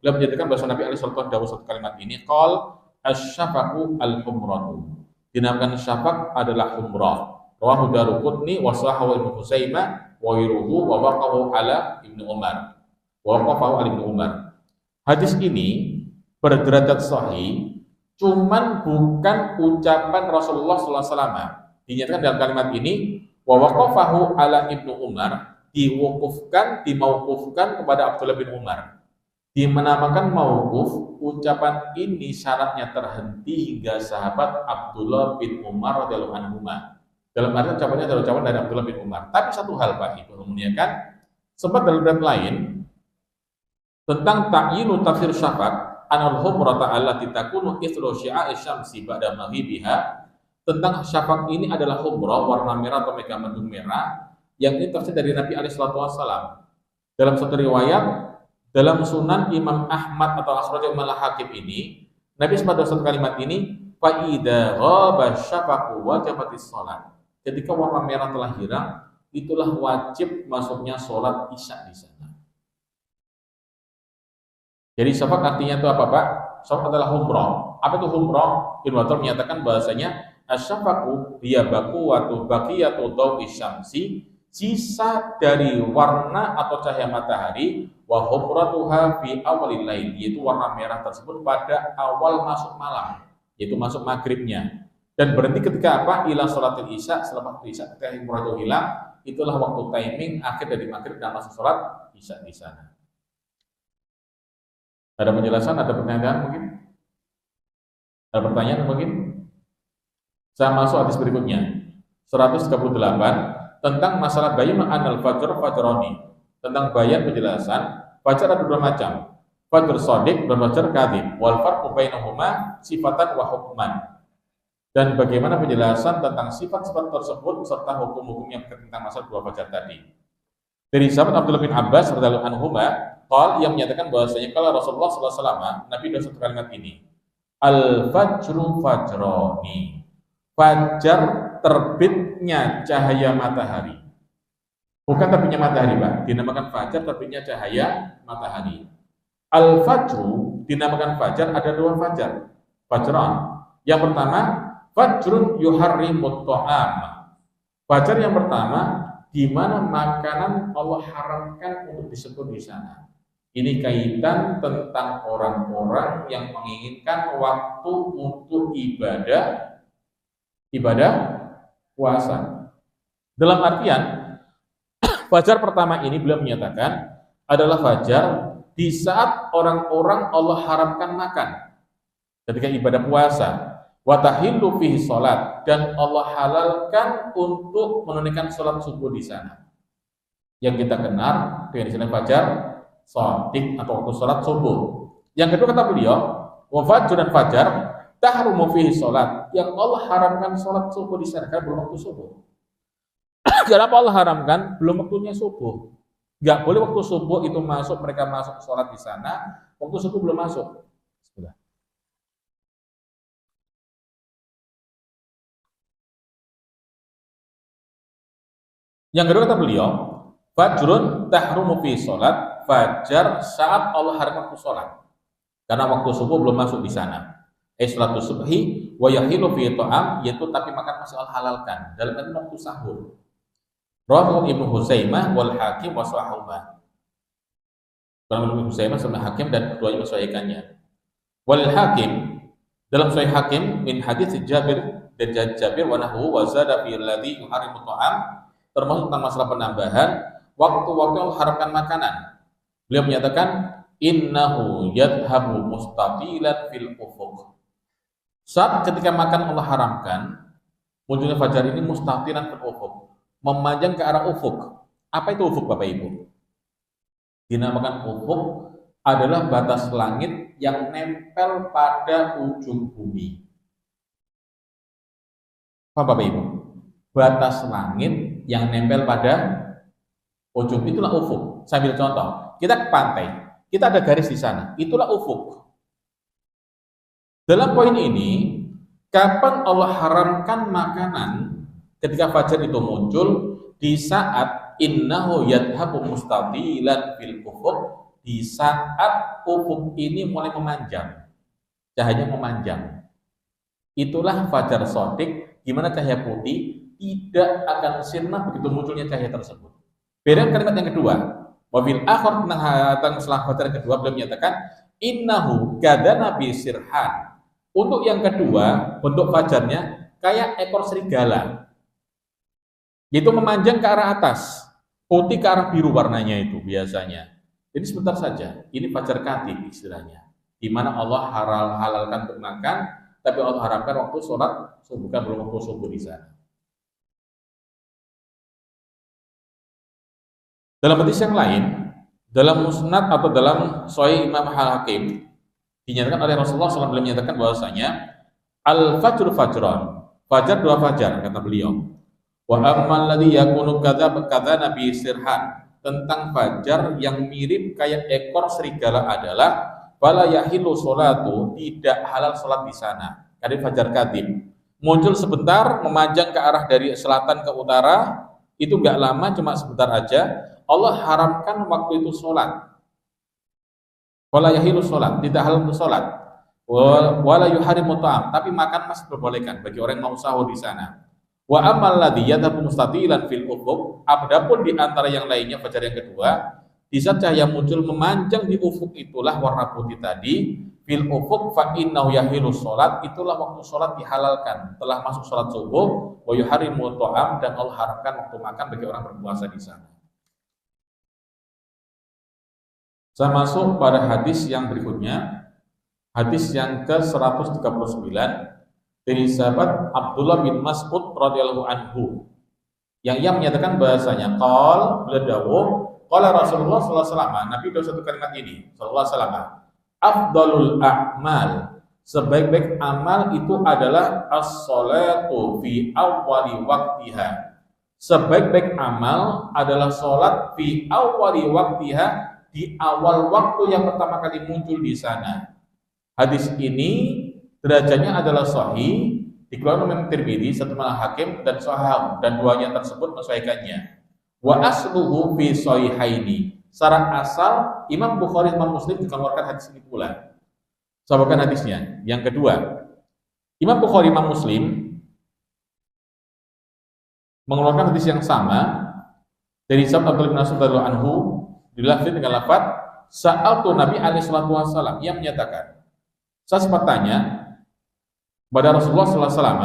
beliau menyatakan bahwa Nabi alaihi wasallam dawuh satu kalimat ini, qol asy-syafaqu al-humratu. Dinamakan syafaq adalah humrah. Rawahu Daruqutni wa sahahu Ibnu Huzaimah wa wiruhu wa waqahu ala Ibnu Umar. Wa waqahu ala Ibnu Umar. Hadis ini berderajat sahih, cuman bukan ucapan Rasulullah sallallahu alaihi wasallam. Dinyatakan dalam kalimat ini wa waqafahu ala Ibnu Umar, dimauqufkan kepada Abdullah bin Umar. Dimenamakan mauquf, ucapan ini syaratnya terhenti hingga sahabat Abdullah bin Umar radhiyallahu anhu. Dalam arti ucapannya adalah ucapan dari Abdullah bin Umar. Tapi satu hal Pak Ibu memuliakan, sempat dalam riwayat lain tentang ta'yinu tafsir syafaq anal humrata allati takunu ithru syia'i syamsi ba'da maghribiha. Tentang syafaq ini adalah humrah warna merah atau mega mendung merah, yang ini tafsir dari Nabi alaihi wasallam. Dalam satu riwayat dalam Sunan Imam Ahmad atau Akhrajah Imam Al-Hakim ini, Nabi pada satu kalimat ini, fa idza ghaba syafaqu wajibatis shalat. Ketika warna merah telah hilang, itulah wajib masuknya sholat isya di sana. Jadi syafaq artinya itu apa Pak? Syafaq adalah humrah. Apa itu humrah? Ibnu Battal menyatakan bahasanya asy-syafaqu hiya baqiyatu dawi syamsi, sisa dari warna atau cahaya matahari, wa humratuha fi awalil lail, yaitu warna merah tersebut pada awal masuk malam, yaitu masuk maghribnya, dan berhenti ketika apa? Ila sholatil isya, selepas isya ketika humrah itu hilang, itulah waktu timing akhir dari maghrib dan masuk sholat isya di sana. Ada penjelasan? Ada pertanyaan mungkin? Ada pertanyaan mungkin? Saya masuk hadis berikutnya 138 tentang masalah bayan anal fajr fajroni. Tentang bayan penjelasan fajar ada 2 macam, fajr shadiq dan fajar kadzib, wal farqu bainahuma sifatan wa hukman. Dan bagaimana penjelasan tentang sifat-sifat tersebut serta hukum-hukum yang tentang masalah 2 fajar tadi. Dari sahabat Abdullah bin Abbas radhiyallahu anhu qol, yang menyatakan bahwasanya kalau Rasulullah sallallahu alaihi wasallam Nabi dengan satu kalimat ini, al fajru fajroni, fajar terbitnya cahaya matahari, Bukan terbitnya matahari, Pak. Dinamakan fajar terbitnya cahaya matahari. Al-fajru dinamakan fajar, ada dua fajar. Fajran. Yang pertama, fajrun yuharrimut ta'am. Fajar yang pertama, di mana makanan Allah haramkan untuk disebut di sana. Ini kaitan tentang orang-orang yang menginginkan waktu untuk ibadah puasa. Dalam artian, fajar pertama ini beliau menyatakan adalah fajar di saat orang-orang Allah haramkan makan ketika ibadah puasa. Wa tahillu fihi salat, dan Allah halalkan untuk menunaikan salat subuh di sana. Yang kita kenal dengan istilah fajar shadiq atau waktu salat subuh. Yang kedua kata beliau, wa fajr dan fajar tahrumu fihi salat, yang Allah haramkan salat subuh di sana karena belum waktu subuh. Kenapa Allah haramkan? Belum waktunya subuh. Enggak boleh waktu subuh itu masuk, mereka masuk salat di sana, waktu subuh belum masuk. Sudah. Yang kedua kata beliau, fajrun tahrumu fi sholat, fajar saat Allah haramkan waktu sholat, karena waktu subuh belum masuk di sana. Salatu subhi wa yahilu fi ta'am, yaitu tapi makan masih Allah halalkan dalam arti waktu sahur. Rawahu Ibnu Huzaimah wal Hakim wa sahihah. Kalau Ibnu Huzaimah sama Hakim dan keduanya mensahihkannya. Wal Hakim dalam Sahih Hakim min hadits Jabir dan Jabir wa nahwu wa zada fi alladhi yuharimu ta'am, termasuk tentang masalah penambahan waktu-waktu yang haramkan makanan. Beliau menyatakan innahu yadhabu mustaqilan fil ufuq. Saat ketika makan Allah haramkan, munculnya fajar ini mustaqilan fil ufuq, memanjang ke arah ufuk. Apa itu ufuk, Bapak Ibu? Dinamakan ufuk adalah batas langit yang nempel pada ujung bumi. Apa, Bapak Ibu? Batas langit yang nempel pada ujung, itulah ufuk. Saya ambil contoh, kita ke pantai, kita ada garis di sana, itulah ufuk. Dalam poin ini, kapan Allah haramkan makanan ketika fajar itu muncul? Di saat innahu yadhabu mustatilan fil ufuk, di saat ufuk ini mulai memanjang, cahayanya memanjang. Itulah fajar shadiq, gimana cahaya putih tidak akan sirna begitu munculnya cahaya tersebut. Beda kalimat yang kedua, wabil akhir tentang setelah fajar yang kedua beliau menyatakan innahu kadana bi sirhan. Untuk yang kedua bentuk fajarnya kayak ekor serigala, yaitu memanjang ke arah atas, putih ke arah biru warnanya itu biasanya. Jadi sebentar saja, ini fajar katib istilahnya, di mana Allah halalkan untuk makan, tapi Allah haramkan waktu sholat subuh, bukan belum waktu subuh di sana. Dalam hadis yang lain, dalam musnad atau dalam Sahih Imam Al-Hakim, dinyatakan oleh Rasulullah SAW, beliau menyatakan bahwasanya al-fajr fajran, fajar dua fajar, kata beliau. Wa ammal ladzi yakunu kadza nabi sirhan, tentang fajar yang mirip kayak ekor serigala adalah fala yahilu sholatu, tidak halal salat di sana. Karena fajar kadhib muncul sebentar, memanjang ke arah dari selatan ke utara, itu enggak lama, cuma sebentar aja. Allah haramkan waktu itu sholat. Wala yahilu sholat, tidak halal untuk sholat. Wala yuharimu ta'am, tapi makan masih diperbolehkan bagi orang yang mau sahur di sana. Wa amal ladzi yadhabu mustatilan fil ufuk, adapun di antara yang lainnya fajar yang kedua, di saat cahaya muncul memanjang di ufuk, itulah warna putih tadi, fil ufuk fa innahu yahilu sholat, itulah waktu sholat dihalalkan, telah masuk sholat subuh. Wa yuharimu ta'am, dan Allah haramkan waktu makan bagi orang berpuasa di sana. Saya masuk pada hadis yang berikutnya, hadis yang ke-139 dari sahabat Abdullah bin Mas'ud radhiyallahu anhu, yang ia menyatakan bahasanya beliau dawuh, qala Rasulullah sallallahu alaihi wasallam, Nabi dawuh satu kalimat ini sallallahu alaihi wasallam, afdalul a'mal, sebaik-baik amal itu adalah as-sholatu fi awwali waqtiha, sebaik-baik amal adalah sholat fi awwali waqtiha, di awal waktu yang pertama kali muncul di sana. Hadis ini derajatnya adalah sahih, dikeluarkan oleh Tirmidzi, satu malah Hakim dan Sahih, dan duanya tersebut mensahihkannya. Wa asluhu fi sahihaini. Secara asal Imam Bukhari dan Imam Muslim juga mengeluarkan hadis ini pula. Sahabatkan hadisnya. Yang kedua, Imam Bukhari Imam Muslim mengeluarkan hadis yang sama dari sahabat Abdullah bin Mas'ud radhiyallahu anhu dilafzi dengan lafaz sa'altu Nabi alaihi salatu wasallam, yang menyatakan saya sempat tanya kepada Rasulullah sallallahu alaihi wasallam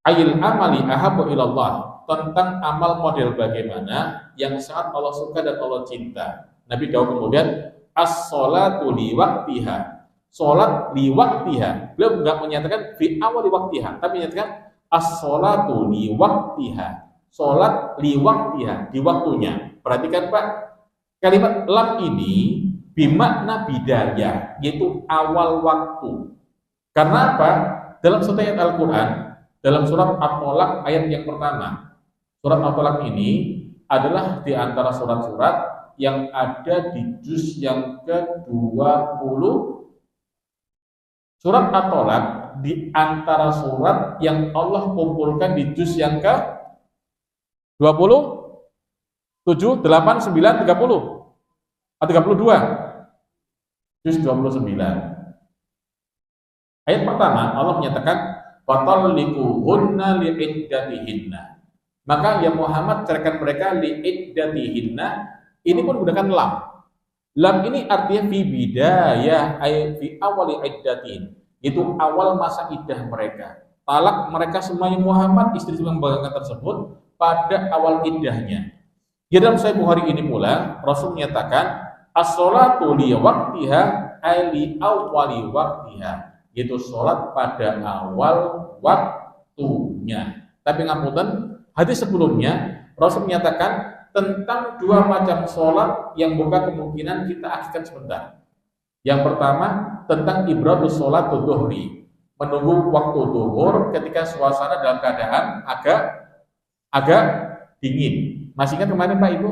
ayil amali ahabbu ilallah, tentang amal model bagaimana yang sangat Allah suka dan Allah cinta. Nabi jawab kemudian as-sholatu li waqtiha, salat li waqtiha. Beliau enggak menyatakan fi awal waqtiha, tapi menyatakan as-sholatu li waqtiha, salat li waqtiha, di waktunya. Perhatikan Pak, kalimat lam ini bimakna bidayah, yaitu awal waktu. Karena apa? Dalam satu ayat Al-Quran, dalam surat At-Tolak ayat yang pertama, surat At-Tolak ini adalah di antara surat-surat yang ada di juz yang ke-20. Surat At-Tolak di antara surat yang Allah kumpulkan di juz yang ke-20, 7, 8, 9, 30 atau 32, juz 29. Ayat pertama Allah menyatakan fatalliquhunna li'iddatihinna, maka ya Muhammad ceraikan mereka li'iddatihinna. Ini pun menggunakan lam. Lam ini artinya fi bidayah ay fi awali iddatin, itu awal masa iddah mereka. Talak mereka semuanya Muhammad, istri yang bangga tersebut pada awal iddahnya. Di dalam Sahih Bukhari ini pula Rasul menyatakan as-sholatu li waqtiha ay li awwali waqtiha, yaitu sholat pada awal waktunya. Tapi ngapunten, hadis sebelumnya Rasul menyatakan tentang dua macam sholat yang buka kemungkinan kita akhirkan sebentar. Yang pertama tentang ibradus sholat dhuhri, menunggu waktu zuhur ketika suasana dalam keadaan agak dingin. Masih ingat kemarin Pak Ibu?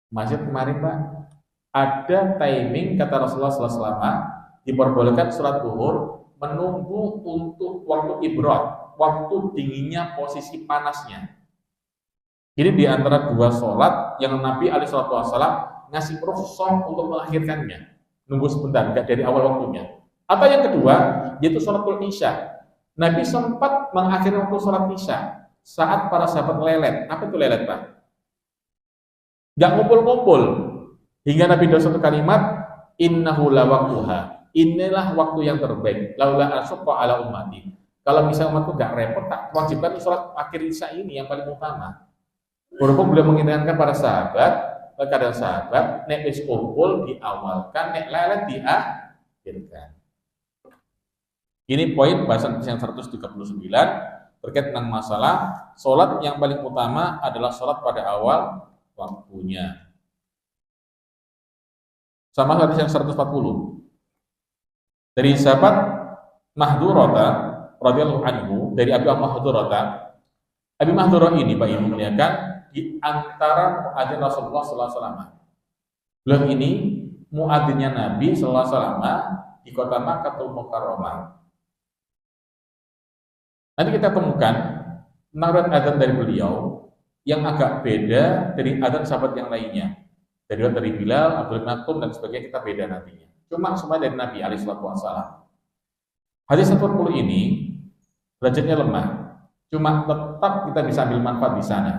Masih kemarin Pak? Ada timing kata Rasulullah SAW, diperbolehkan sholat zuhur menunggu untuk waktu ibrad, waktu dinginnya posisi panasnya. Jadi di antara dua sholat yang Nabi alaihi wasallam ngasih rukhsah untuk mengakhirkannya, nunggu sebentar, enggak dari awal waktunya. Atau yang kedua, yaitu sholatul isya. Nabi sempat mengakhiri waktu sholat isya saat para sahabat lelet. Apa itu lelet Pak? Enggak ngumpul-ngumpul, hingga Nabi doa satu kalimat, innahu la waqtuha, inilah waktu yang terbaik, laula asyqa ala ummati. Kalau misalnya umatku enggak repot, tak wajibkan sholat akhir isya ini yang paling utama. Berhubung beliau mengingatkan para sahabat, keadaan sahabat, nek wis kumpul diawalkan, nek lelet diakhirkan. Ini poin bahasan yang 139 terkait dengan masalah sholat yang paling utama adalah sholat pada awal waktunya. Sama hadis yang 140 dari sahabat Mahdurata radhiyallahu anhu, dari Abi Mahdurata. Abi Mahdurah ini Pak Ibu muliakan di antara muadzin Rasulullah sallallahu alaihi wasallam. Beliau ini muadzinnya Nabi sallallahu alaihi wasallam di kota Makkahul Mukarramah. Nanti kita temukan nasihat adzan dari beliau yang agak beda dari adzan sahabat yang lainnya. Dari Bilal, Abdul Maktum dan sebagainya kita beda nantinya. Cuma semua dari Nabi alaihi wasallam. Hadis 40 ini derajatnya lemah. Cuma tetap kita bisa ambil manfaat di sana.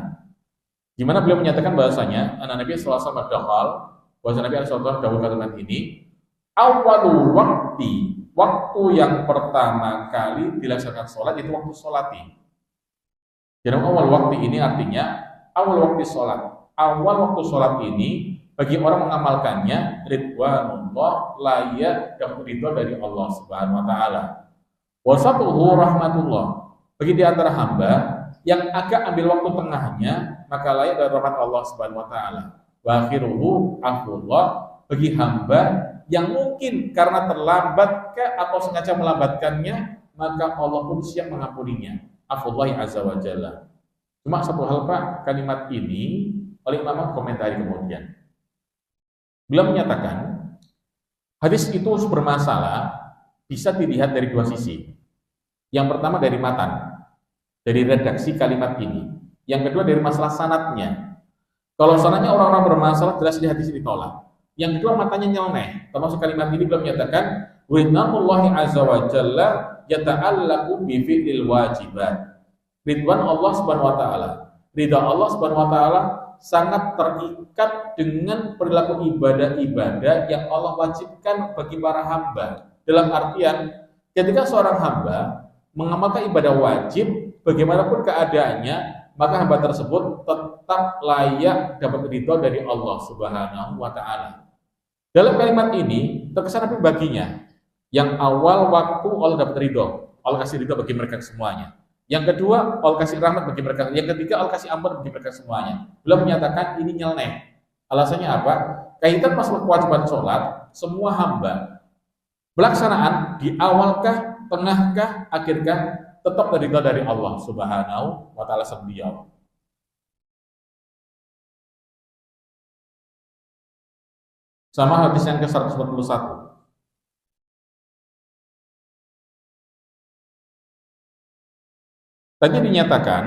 Di mana beliau menyatakan bahasanya anak Nabi sallallahu alaihi wasallam bahwa Nabi alaihi wasallam dahulu kalimat ini awwalu waktu yang pertama kali dilaksanakan sholat itu waktu sholati. Jadi awal waktu ini artinya awal waktu sholat. Awal waktu sholat ini bagi orang mengamalkannya ridwanullah, layak dapat ridho dari Allah Subhanahu wa taala. Wasatuhu rahmatullah, bagi di antara hamba yang agak ambil waktu tengahnya maka layak dari rahmat Allah Subhanahu wa taala. Wa akhiruhu afullah, bagi hamba yang mungkin karena terlambat atau sengaja melambatkannya maka Allah pun siap mengampuninya. Afullahi azza wa jalla. Cuma satu hal Pak, kalimat ini oleh ulama komentari kemudian. Beliau menyatakan hadis itu bermasalah bisa dilihat dari dua sisi. Yang pertama dari matan, dari redaksi kalimat ini. Yang kedua dari masalah sanatnya. Kalau sanatnya orang-orang bermasalah, jelas di hadis ditolak. Yang kedua matanya nyeleneh. Termasuk kalimat ini belum menyatakan ridwanullahi azza wa jalla yata'allaqu bi fi'lil wajibat. Ridwan Allah Subhanahu wa taala. Ridha Allah Subhanahu wa taala sangat terikat dengan perilaku ibadah-ibadah yang Allah wajibkan bagi para hamba. Dalam artian, ketika seorang hamba mengamalkan ibadah wajib, bagaimanapun keadaannya, maka hamba tersebut tetap layak dapat ridho dari Allah Subhanahu wa taala. Dalam kalimat ini terkesan apa baginya? Yang awal waktu Allah dapat ridho, Allah kasih ridho bagi mereka semuanya. Yang kedua, Allah kasih rahmat bagi mereka. Yang ketiga, Allah kasih ampun bagi mereka semuanya. Belum menyatakan ini nyeleneh. Alasannya apa? Kaitan masalah kewajiban sholat, semua hamba pelaksanaan di awalkah, tengahkah, akhirkah tetap ridho dari Allah Subhanahu wa taala beliau. Sama hadis yang ke-141. Tadi dinyatakan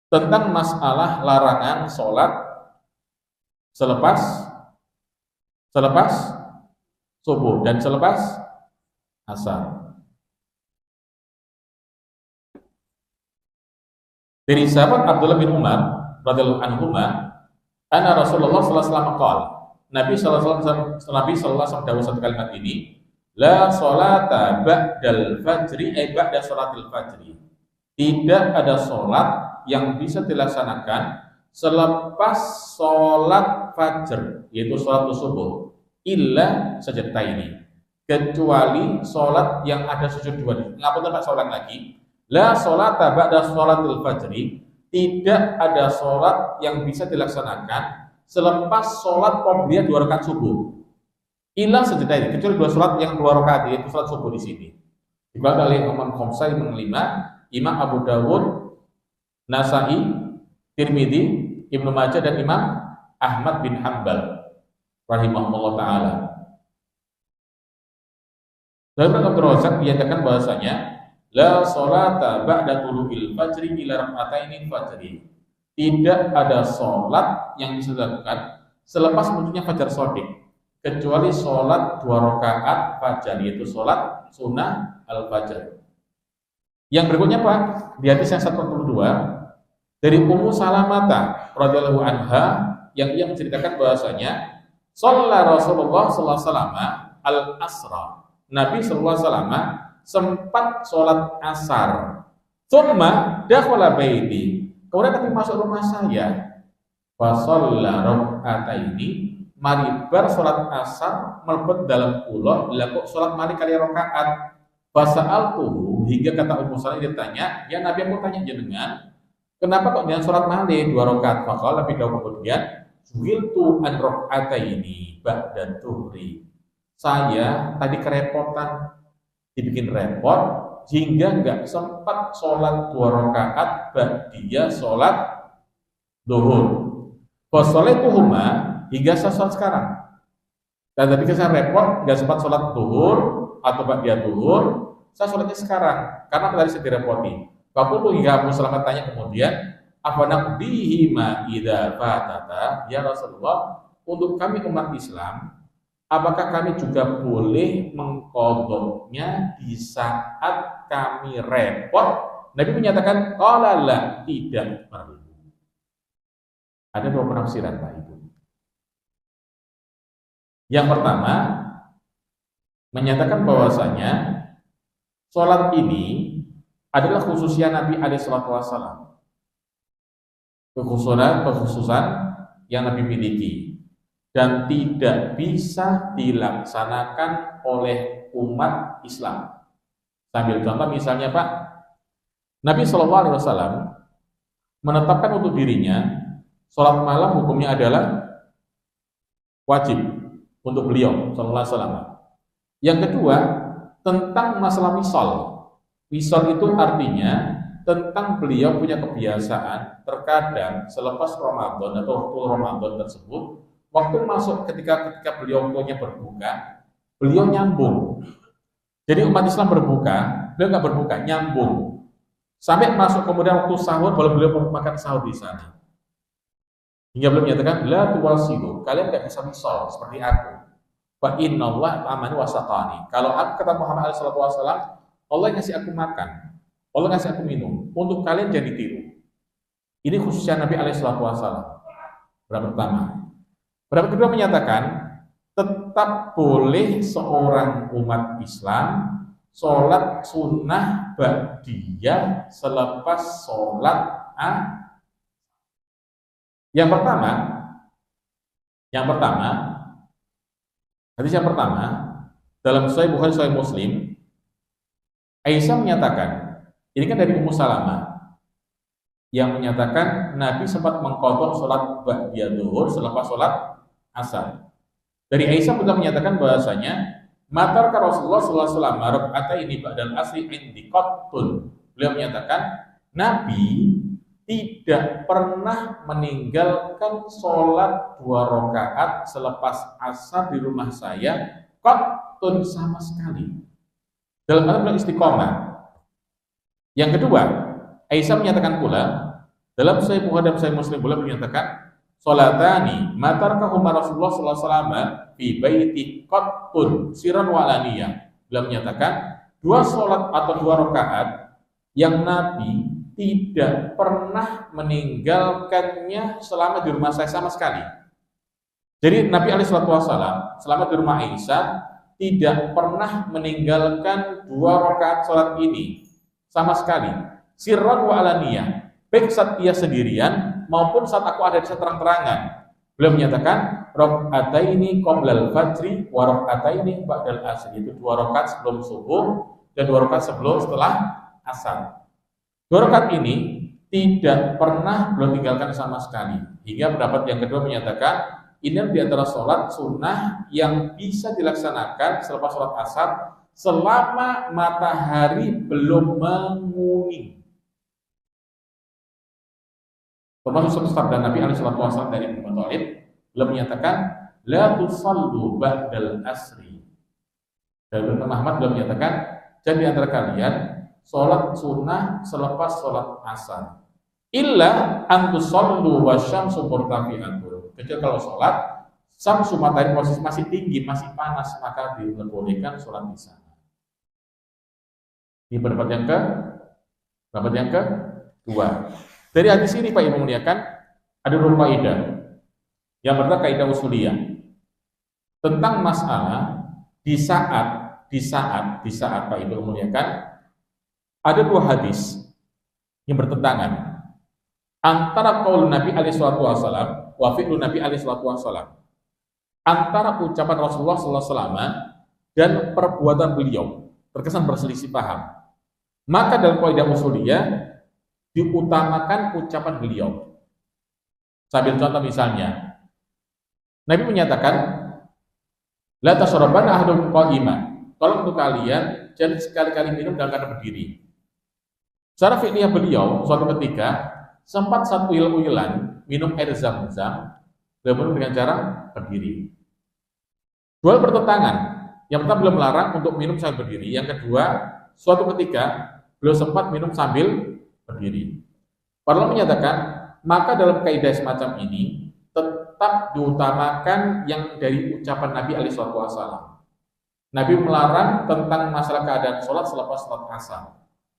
tentang masalah larangan sholat selepas subuh dan selepas asar. Dari sahabat Abdullah bin Umar radhiyallahu anhu, anna Rasulullah sallallahu alaihi wasallam qala, Nabi sallallahu alaihi wasallam dawuh satu kalimat ini, la sholata ba'dal fajri ba'da sholatil fajri. Tidak ada sholat yang bisa dilaksanakan selepas sholat fajar, yaitu sholat subuh, illa sajdatain, kecuali sholat yang ada sujud dua. Ngapain Pak sholat lagi? La sholata ba'da sholatil fajri, tidak ada sholat yang bisa dilaksanakan selepas sholat qobliyah 2 rakaat subuh. Illa sajdatain, kecuali 2 sholat yang 2 rakaat, yaitu sholat subuh di sini. Dibahas oleh Imam Khamsah Imam 5, Imam Abu Dawud, Nasai, Tirmidzi, Ibnu Majah dan Imam Ahmad bin Hanbal rahimahullah taala. Dalam Abdul Razak dinyatakan bahwasanya la sholata ba'da tulu'il fajri ila rak'ataini fajri. Tidak ada sholat yang bisa dilakukan selepas munculnya fajar shadiq, kecuali sholat 2 rakaat fajar, yaitu sholat sunnah al-fajar. Yang berikutnya Pak, di hadis yang 142 dari Ummu Salamah radhiyallahu anha yang ia menceritakan bahwasanya shalla Rasulullah sallallahu alaihi wasallam al-asra. Nabi sallallahu alaihi wasallam sempat sholat asar. Tsumma dakhala baiti. Kemudian Nabi masuk rumah saya. Fa shalla rak'ataini, mari bar sholat asar mlebet dalam kula, lha kok sholat mari kali rakaat. Fasa'altuhu, hingga kata Ummu Salamah ditanya, ya Nabi aku tanya jenengan, kenapa kok jangan sholat maghrib 2 rakaat? Faqala lebih dahulu kemudian, zuhiltu an rak'ataini ba'da tuhri. Saya tadi kerepotan, dibikin repot, hingga nggak sempat sholat 2 rakaat ba'diyah sholat zuhur. Fasolatuhuma, hingga saya sholat sekarang. Dan tadi saya repot, nggak sempat sholat zuhur atau ba'diyah zuhur, saya sholatnya sekarang karena tadi saya direpoti. Fakultu hingga Abu Salamah tanya kemudian, afanaqdihi ma idza fatata, ya Rasulullah, untuk kami umat Islam, apakah kami juga boleh mengqadhanya di saat kami repot? Nabi menyatakan qala la, tidak perlu. Ada 2 penafsiran Pak Ibu. Yang pertama menyatakan bahwasanya sholat ini adalah khususnya Nabi alaihissalam, kekhususan yang Nabi miliki dan tidak bisa dilaksanakan oleh umat Islam. Sambil contoh misalnya Pak, Nabi SAW menetapkan untuk dirinya sholat malam hukumnya adalah wajib untuk beliau SAW. Yang kedua, tentang masalah wisol. Wisol itu artinya tentang beliau punya kebiasaan terkadang selepas Ramadan atau waktu Ramadan tersebut, waktu masuk ketika beliau punya berbuka, beliau nyambung. Jadi umat Islam berbuka, beliau nggak berbuka, nyambung. Sampai masuk kemudian waktu sahur, baru beliau makan sahur di sana. Hingga beliau menyatakan, la tuwasilu, kalian tidak bisa misal seperti aku. Fa innallaha amanu wasaqani. Kalau aku kata Muhammad sallallahu alaihi wasallam, Allah yang ngasih aku makan, Allah ngasih aku minum. Untuk kalian jangan ditiru. Ini khususnya Nabi alaihi wasallam. Berapa pertama? Berapa kedua menyatakan tetap boleh seorang umat Islam sholat sunnah ba'diyah selepas sholat Yang pertama, hadis yang pertama dalam Sahih Bukhari Sahih Muslim, Aisyah menyatakan, ini kan dari Ummu Salamah yang menyatakan Nabi sempat mengqadha sholat ba'diyah zuhur selepas sholat asar. Dari Aisyah pun menyatakan bahwasanya matar ka Rasulullah sallallahu alaihi wasallam raka'ataini ba'dal asri indi qattun. Beliau menyatakan Nabi tidak pernah meninggalkan sholat 2 rakaat selepas asar di rumah saya qattun sama sekali. Dalam arti beliau istiqomah. Yang kedua, Aisyah menyatakan pula dalam Sahih Bukhari dan Sahih Muslim beliau menyatakan sholatani matarkahuma Rasulullah sallallahu alaihi wasallam fi baiti qattun siran wa alaniyah. Beliau menyatakan 2 sholat atau 2 rakaat yang Nabi tidak pernah meninggalkannya selama di rumah saya sama sekali. Jadi Nabi alaihi wasallam selama di rumah Aisyah tidak pernah meninggalkan 2 rakaat sholat ini sama sekali. Sirran wa alaniyah, baik saat ia sendirian maupun saat aku ada di terang-terangan. Beliau menyatakan raka'ataini qoblal fajri wa raka'ataini ba'dal asri, itu 2 rakaat sebelum subuh dan 2 rakaat setelah asar. 2 rakaat ini tidak pernah beliau tinggalkan sama sekali. Hingga pendapat yang kedua menyatakan ini di antara sholat sunnah yang bisa dilaksanakan selepas sholat asar selama matahari belum menguning. Termasuk satu sabda Nabi alaihi wasallam dari Ibnu Thalib, beliau menyatakan la tusallu ba'dal asri. Dan Ibnu Muhammad beliau menyatakan jangan di antara kalian sholat sunnah selepas sholat asar illa an tusallu wasyamsu murtafi'atun. Kecuali kalau sholat samsu matahari posisi masih tinggi, masih panas, maka diperbolehkan sholat di sana. Ini pendapat yang kedua. Dari hadis ini Pak Ibu muliakan ada 2 kaidah. Yang pertama kaidah usuliyah tentang masalah di saat Pak Ibu muliakan ada 2 hadis yang bertentangan antara qaul Nabi alaihi wasallam wa fi'lu Nabi alaihi wasallam, antara ucapan Rasulullah sallallahu alaihi wasallam dan perbuatan beliau terkesan berselisih paham. Maka dalam kaidah usuliyah diutamakan ucapan beliau. Sambil contoh misalnya, Nabi menyatakan la tasrabanna ahadukum qa'iman. Tolong untuk kalian jangan sekali-kali minum dalam keadaan berdiri. Secara fi'liyah beliau suatu ketika sempat satu uyel-uyelan minum air zam-zam dengan cara berdiri. 2 bertentangan. Yang pertama beliau melarang untuk minum sambil berdiri. Yang kedua, suatu ketika beliau sempat minum sambil berdiri. Para ulama menyatakan, maka dalam kaidah semacam ini tetap diutamakan yang dari ucapan Nabi alaihi wasallam. Nabi melarang tentang masalah keadaan sholat selepas sholat asar.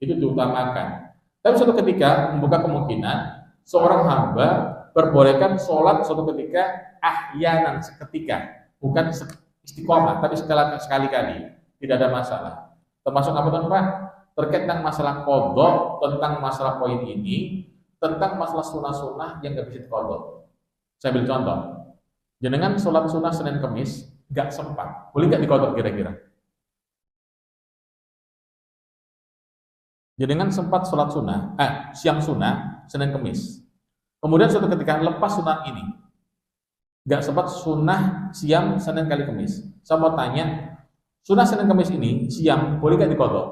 Itu diutamakan. Tapi suatu ketika membuka kemungkinan seorang hamba perbolehkan sholat suatu ketika ahyanan, seketika, bukan istiqomah, tapi sekali-kali, tidak ada masalah. Termasuk apa tuan Pak? Terkait tentang masalah qadha, tentang masalah poin ini, tentang masalah sunnah-sunnah yang nggak bisa diqadha. Saya ambil contoh. Jenengan sholat sunnah Senin Kemis nggak sempat, boleh nggak diqadha kira-kira? Jenengan sempat sholat sunnah, siang sunnah Senin Kemis. Kemudian suatu ketika lepas sunnah ini, nggak sempat sunnah siang Senin kali Kemis. Saya mau tanya, sunnah Senin Kemis ini siang boleh nggak diqadha?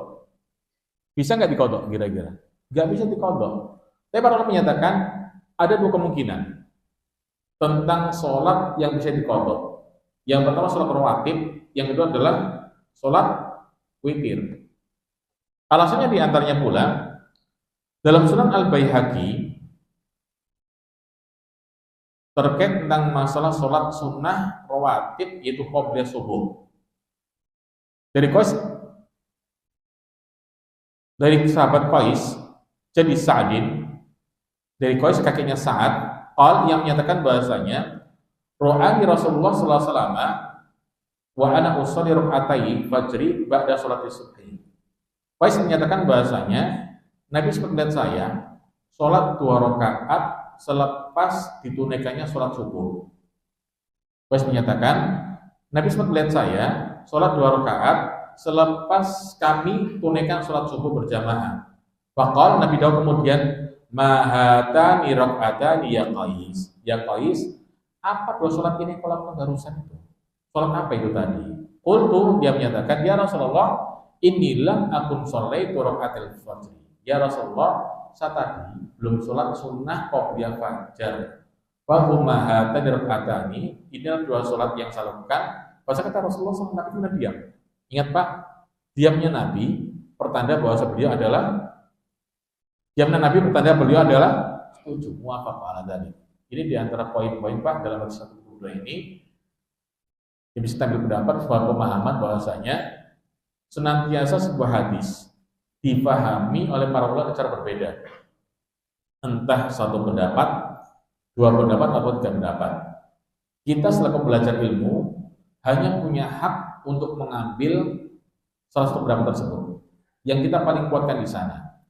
Bisa nggak diqadha kira-kira? Nggak bisa diqadha. Tapi para ulama menyatakan ada 2 kemungkinan tentang sholat yang bisa diqadha. Yang pertama sholat rawatib, yang kedua adalah sholat witir. Alasannya diantaranya pula Dalam Sunan Al-Baihaqi terkait tentang masalah sholat sunnah rawatib yaitu qobliyah subuh. Dari sahabat Qais jadi Sa'din, dari Qais kakeknya Sa'ad, yang menyatakan bahasanya ro'ani Rasulullah sallallahu alaihi wasallam wa ana usolli rakatai fajri ba'da sholati subhi. Qais menyatakan bahasanya Nabi sempat melihat saya sholat 2 rakaat selepas ditunaikannya sholat subuh. Qais menyatakan Nabi sempat melihat saya sholat 2 rakaat selepas kami tunaikan sholat subuh berjamaah. Faqal Nabi Daud kemudian mahatani rakaatani ya Qais. Ya Qais, apa 2 sholat ini kau lakukan barusan itu? Sholat apa itu tadi? Qultu, dia menyatakan, ya Rasulullah, inilah akun sholaitu rakaatil fajr. Ya Rasulullah, saya tadi belum sholat sunnah qobliyah fajar. Wa huma hatani rakaatani, inilah 2 sholat yang saya lakukan. Pas kata Rasulullah SAW, Nabi itu diam. Ingat Pak, diamnya Nabi pertanda bahwa beliau adalah setuju, muafaq ala dzalik. Ini di antara poin-poin Pak dalam hadis 122 ini yang bisa tampil pendapat sebuah pemahaman bahwasanya senantiasa sebuah hadis dipahami oleh para ulama secara berbeda. Entah satu pendapat, 2 pendapat atau 3 pendapat. Kita selaku belajar ilmu hanya punya hak untuk mengambil salah satu pendapat tersebut yang kita paling kuatkan di sana,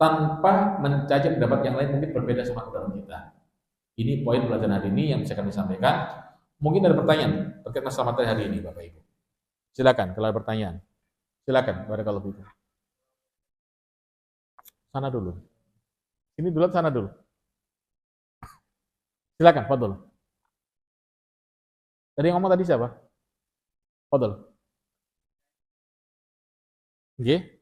tanpa mencaci pendapat yang lain mungkin berbeda sama pendapat kita. Ini poin pelajaran hari ini yang bisa kami sampaikan. Mungkin ada pertanyaan terkait masalah materi hari ini, Bapak Ibu. Silakan kalau ada pertanyaan. Silakan, barakallahu fikum. Sana dulu. Ini dulu, sana dulu. Silakan, fadhol. Tadi yang ngomong tadi siapa? Fadhol. Nggih.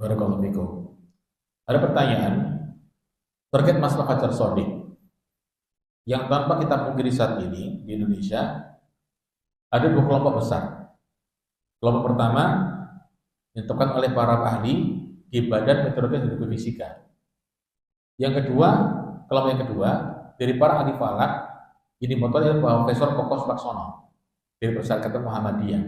Barakallahu fikum. Ada pertanyaan terkait masalah fajar shadiq yang tanpa kita pungkiri saat ini di Indonesia ada 2 kelompok besar. Kelompok pertama ditentukan oleh para ahli di Badan Meteorologi dan Fisika. Kelompok yang kedua dari para ahli falak yang dimotori oleh Profesor Kokos Laksono dari Perserikatan Muhammadiyah.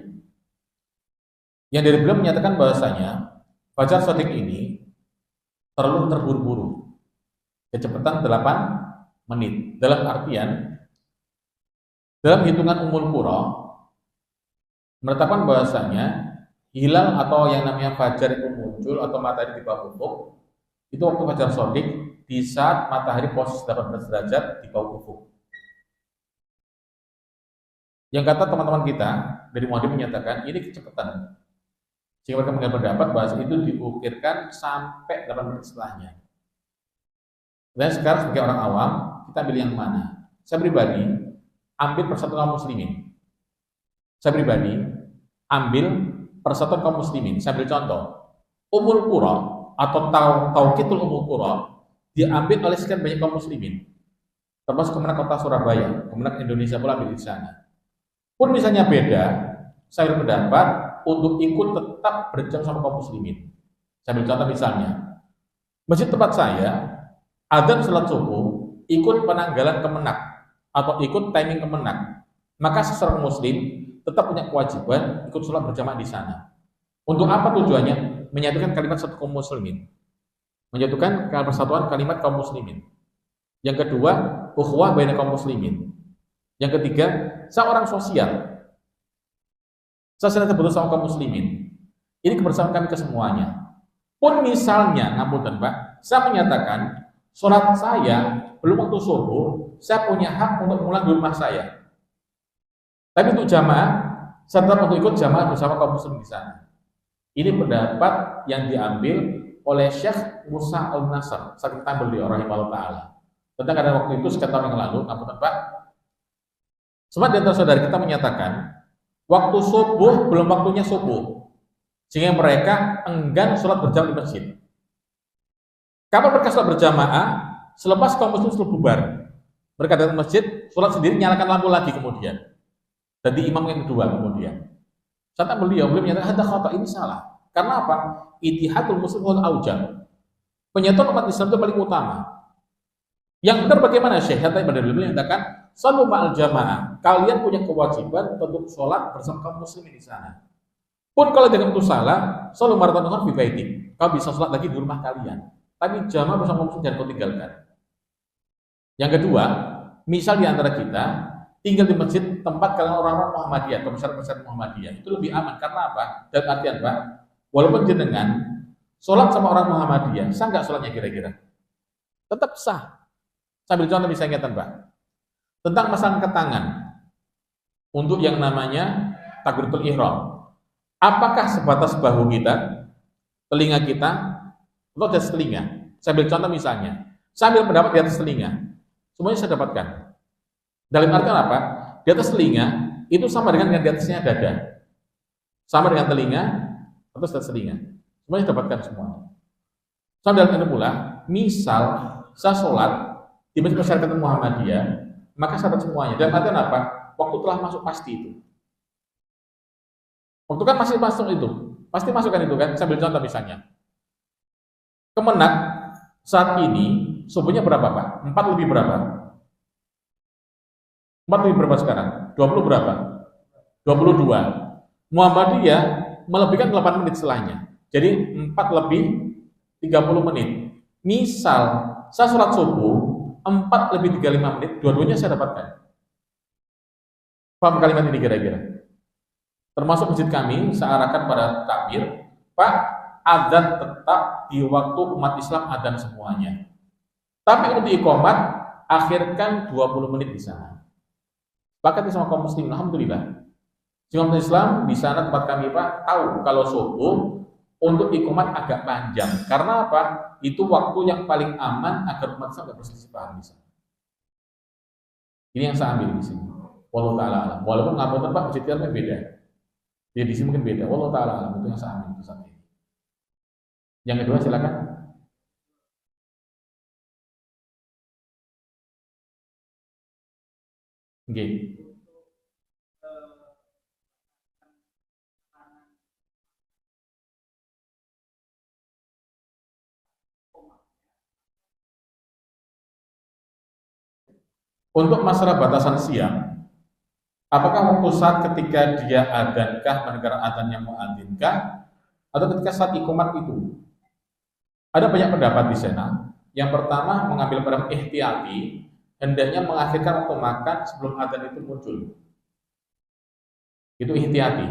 Yang dari beliau menyatakan bahwasanya fajar shadiq ini terlalu terburu-buru, kecepatan 8 menit. Dalam artian, dalam hitungan umul qura menetapkan bahwasanya hilal atau yang namanya fajar itu muncul atau matahari di bawah ufuk, itu waktu fajar shadiq di saat matahari posisi 18 derajat di bawah ufuk. Yang kata teman-teman kita dari Muhammadiyah menyatakan ini kecepatan, sehingga mereka mengambil pendapat bahwa itu diukirkan sampai 8 menit setelahnya. Dan sekarang sebagai orang awam, kita ambil yang mana? Saya pribadi ambil persatuan kaum muslimin. Saya ambil contoh. Umul Qura atau Tauqitul Umul Qura diambil oleh sekian banyak kaum muslimin. Termasuk Kemenak Kota Surabaya, Kemenak Indonesia pula ambil di sana. Pun misalnya beda, saya berpendapat untuk ikut tetap berjam sama kaum muslimin. Saya ambil contoh misalnya, masjid tempat saya, adzan salat subuh, ikut penanggalan Kemenak atau ikut timing Kemenak, maka seseorang muslim tetap punya kewajiban ikut sholat berjamaah di sana. Untuk apa tujuannya? Menyatukan kalimat satu kaum muslimin, menyatukan persatuan kalimat kaum muslimin. Yang kedua, ukhuwah baina kaum muslimin. Yang ketiga, seorang sosial. Saya sedang berdoa sama kaum muslimin. Ini kebersamaan kami kesemuanya. Pun misalnya, ngapunten Pak, saya menyatakan sholat saya belum waktu subuh, saya punya hak untuk pulang di rumah saya. Tapi untuk jamaah, saya tetap untuk ikut jamaah bersama kaum muslim di sana. Ini pendapat yang diambil oleh Syekh Musa Al-Nasr, sakit tampil beliau rahimahullah ta'ala. Tentang ada waktu itu sekitar tahun yang lalu, ngapunten Pak, semua di antara saudara kita menyatakan waktu subuh belum waktunya subuh. sehingga mereka enggan sholat berjamaah di masjid. Kapan mereka sholat berjamaah? Selepas kaum muslim sudah bubar, mereka datang ke masjid, sholat sendiri, nyalakan lampu lagi kemudian. Jadi imam yang kedua kemudian. Saat beliau menyatakan ada khata, ini salah. Karena apa? Ittihadul muslim wal aujab. Penyatuan umat Islam itu paling utama. Yang benar bagaimana Syekh? Tadi beliau menyatakan shallu ma'al jamaah. Kalian punya kewajiban untuk sholat bersama kaum muslimin di sana. Pun kalau dengan itu salah, shallu maratan ukhra fi baitik. Kau bisa sholat lagi di rumah kalian. Tapi jamaah bersama kaum muslimin jangan kau tinggalkan. Yang kedua, misal di antara kita tinggal di masjid tempat kalian orang-orang Muhammadiyah atau masyarakat Muhammadiyah, itu lebih aman. Karena apa? Dalam artian Pak, walaupun jenengan sholat sama orang Muhammadiyah, sah nggak sholatnya kira-kira? Tetap sah. Sambil contoh misalnya Pak, tentang masalah ketangan untuk yang namanya takbiratul ihram. Apakah sebatas bahu kita, telinga kita, atau di atas telinga? Sambil contoh misalnya, sambil pendapat di atas telinga, semuanya saya dapatkan. Dalam artian apa? Di atas telinga itu sama dengan di atasnya dada, sama dengan telinga atau di atas telinga, semuanya dapatkan semua. Sambil itu pula, misal saya sholat di masjid masyarakat Muhammadiyah, maka saya dapat semuanya. Dalam artian apa? Waktu telah masuk pasti itu. Waktu kan masih masuk itu, pasti masukkan itu kan. Sambil contoh misalnya, Kemenak saat ini subuhnya berapa Pak? 4 lebih berapa? 4 lebih berapa sekarang? 20 berapa? 22. Muhammadiyah melebihkan 8 menit setelahnya. Jadi 4 lebih 30 menit. Misal saya sholat subuh 4 lebih 35 menit, dua-duanya saya dapatkan. Paham kalimat ini kira-kira? Termasuk masjid kami, saya arahkan pada takbir, Pak, adzan tetap di waktu umat Islam adzan semuanya. Tapi untuk iqamat, akhirkan 20 menit di sana. Bahkan sama kaum muslim, alhamdulillah. Umat Islam di sana tempat kami Pak tahu kalau subuh untuk iqamat agak panjang. Karena apa? Itu waktu yang paling aman agar umat Islam tidak berselisih paham di sana. Ini yang saya ambil di sini. Wallahu ta'ala alam. Walaupun ngapunten Pak, masjid kita beda. Dia di sini mungkin beda. Wallahu ta'ala alam. Itu yang saya ambil saat ini. Yang kedua silakan. Oke. Untuk masalah batasan siang, apakah waktu saat ketika dia adzan-kah, mendengar adzan yang muadzinkah, atau ketika saat iqamat itu? Ada banyak pendapat di sana. Yang pertama mengambil pendapat ihtiyati, hendaknya mengakhirkan waktu makan sebelum adzan itu muncul. Itu ihtiyati.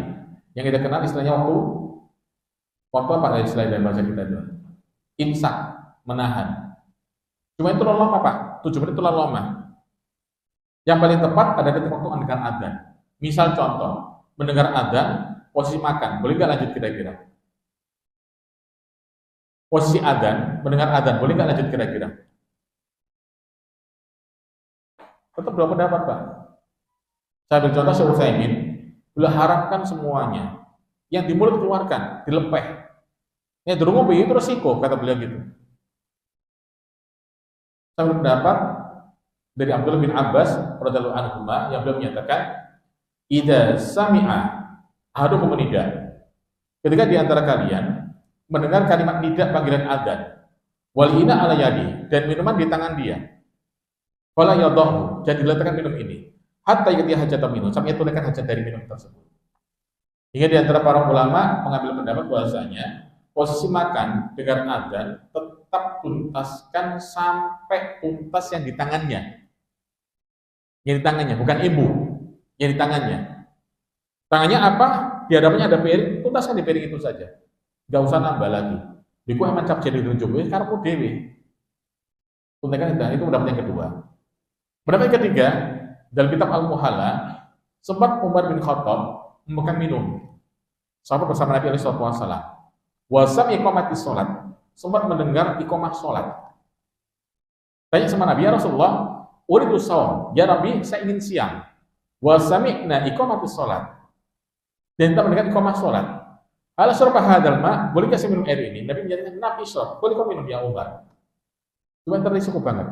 Yang kita kenal istilahnya waktu apa istilah dalam bahasa kita itu? Imsak, menahan. Cuma itu terlalu lama Pak, 7 menit itu terlalu lama. Yang paling tepat ada ketika waktu mendengar adzan. Misal contoh, mendengar adzan, posisi makan, boleh nggak lanjut kira-kira? Posisi adzan, mendengar adzan, boleh nggak lanjut kira-kira? Tetap dua pendapat Pak. Saya ambil contoh Syekh Utsaimin, beliau haramkan semuanya. Yang di mulut keluarkan, dilepeh. Ya durung ngombe itu resiko, kata beliau gitu. Saya ambil pendapat dari Abdullah bin Abbas radhiyallahu anhu yang beliau menyatakan idza sami'a ahadukum nida, ketika di antara kalian mendengar kalimat nida panggilan adzan wal ina ala yadi, dan minuman di tangan dia, fala yadahu, jadi diletakkan minum ini hatta yaqdi hajatan minum, sampai tunaikan hajat dari minum tersebut. Hingga di antara para ulama mengambil pendapat bahwasanya posisi makan dengan adzan tetap tuntaskan sampai tuntas yang di tangannya. Yang di tangannya, bukan ibu. Yang di tangannya. Tangannya apa? Di hadapannya ada piring, tuntaskan di piring itu saja. Gak usah nambah lagi. Diku aman cap jadi tunjuk, karena dewi. Tuntaskan itu pendapat yang kedua. Pendapat yang ketiga, dalam kitab Al-Muhalla, sempat Umar bin Khattab memegang minum. Sahabat bersama Nabi alaihi wasallam. Wasam iqamati sholat, sempat mendengar iqamah sholat. Tanya sama Nabi, ya Rasulullah, uridu shaum, ya Nabi, saya ingin siang. Wa sami'na iqamati sholat, dan kita mendengar iqamah sholat. Hal syurba hadal ma, boleh kasih minum air ini? Nabi menyatakan nabi syurab, boleh kau minum ya Umar. Cuma tadi cukup banget.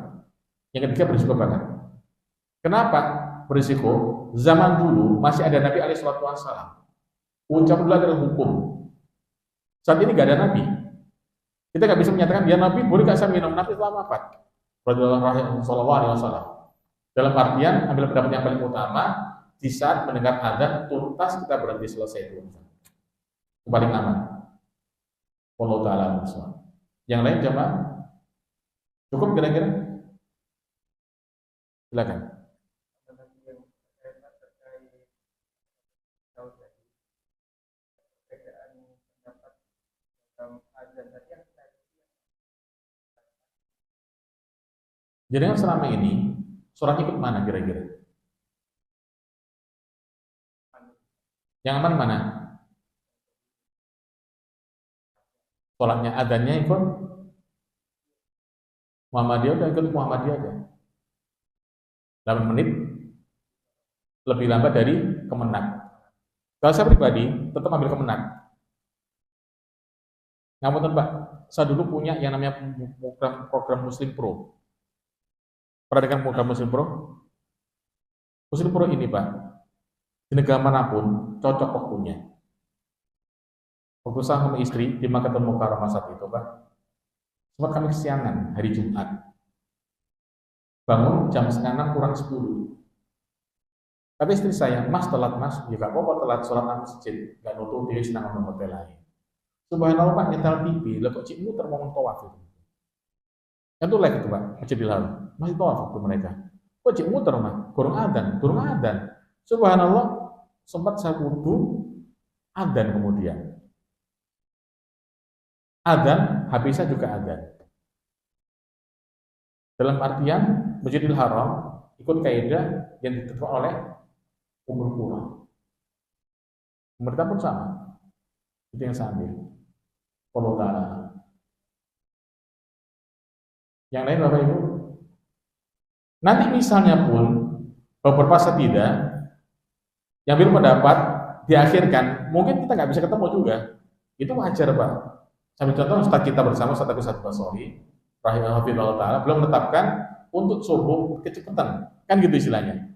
Yang ketiga berisiko banget. Kenapa berisiko? Zaman dulu masih ada Nabi alaihi salatu wassalam. Ucapan dulu adalah hukum. Saat ini gak ada Nabi. Kita gak bisa menyatakan dia Nabi, boleh gak saya minum? Nabi telah wafat. Rasulullah SAW. Dalam artian, ambil pendapat yang paling utama, di saat mendengar adzan, tuntas kita berhenti selesai itu. Itu paling aman. Wallahu ta'ala a'lam. Yang lain jamaah? Cukup kira-kira? Silakan. Jadi kan selama ini sholat ikut mana kira-kira? Yang aman mana? Sholatnya adanya ikut Muhammadiyah atau ikut Muhammadiyah aja? 8 menit lebih lambat dari kemenang. Kalau saya pribadi tetap ambil kemenang. Ngapunten Pak, saya dulu punya yang namanya program Muslim Pro. Pernah dengar program Muslim Pro? Muslim Pro ini Pak, di negara manapun cocok waktunya. Waktu saya sama istri di Makkah Mukarramah saat itu Pak, sempat kami kesiangan hari Jumat. Bangun jam 5:30 kurang 10. Kata istri saya, Mas telat Mas, ya gak apa-apa telat sholat nang masjid, gak nutup diri senang nonton hotel lain. Subhanallah Pak, nyetel TV, lah kok cik muter mau tawaf itu. Itu like itu Pak, Masjidil Haram, masih tawaf waktu mereka. Kok cik muter Mas, kurang adan. Subhanallah, sempat saya wudu, adan kemudian. Adan, habisnya juga adan. Dalam artian Masjidil Haram ikut kaidah yang ditentukan oleh Ummul Qura. Pemerintah pun sama. Itu yang saya ambil. Allah Ta'ala. Yang lain Bapak Ibu? Nanti misalnya pun beberapa tidak yang belum mendapat diakhirkan, mungkin kita nggak bisa ketemu juga. Itu wajar Pak. Sambil contoh Ustaz kita bersama Ustaz Agus Basori rahimahullah ta'ala belum menetapkan untuk subuh kecepatan, kan gitu istilahnya.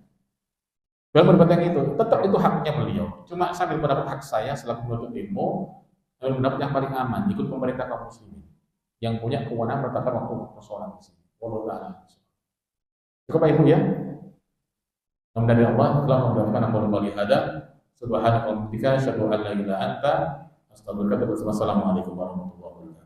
Belum berbuat yang itu, tetap itu haknya beliau. Cuma sambil mendapat hak saya selaku penuntut ilmu, mendapat yang paling aman, ikut pemerintah kaum muslimin yang punya kewenangan menetapkan waktu sholat di sini. Wallahu ta'ala. Cukup Pak Ibu ya. Semoga dari Allah telah memberkati amal bagi hada. Subhanallah wa bihamdika asyhadu an la ilaha illa anta astaghfiruka wa atubu ilaik. Wassalamualaikum warahmatullahi wabarakatuh.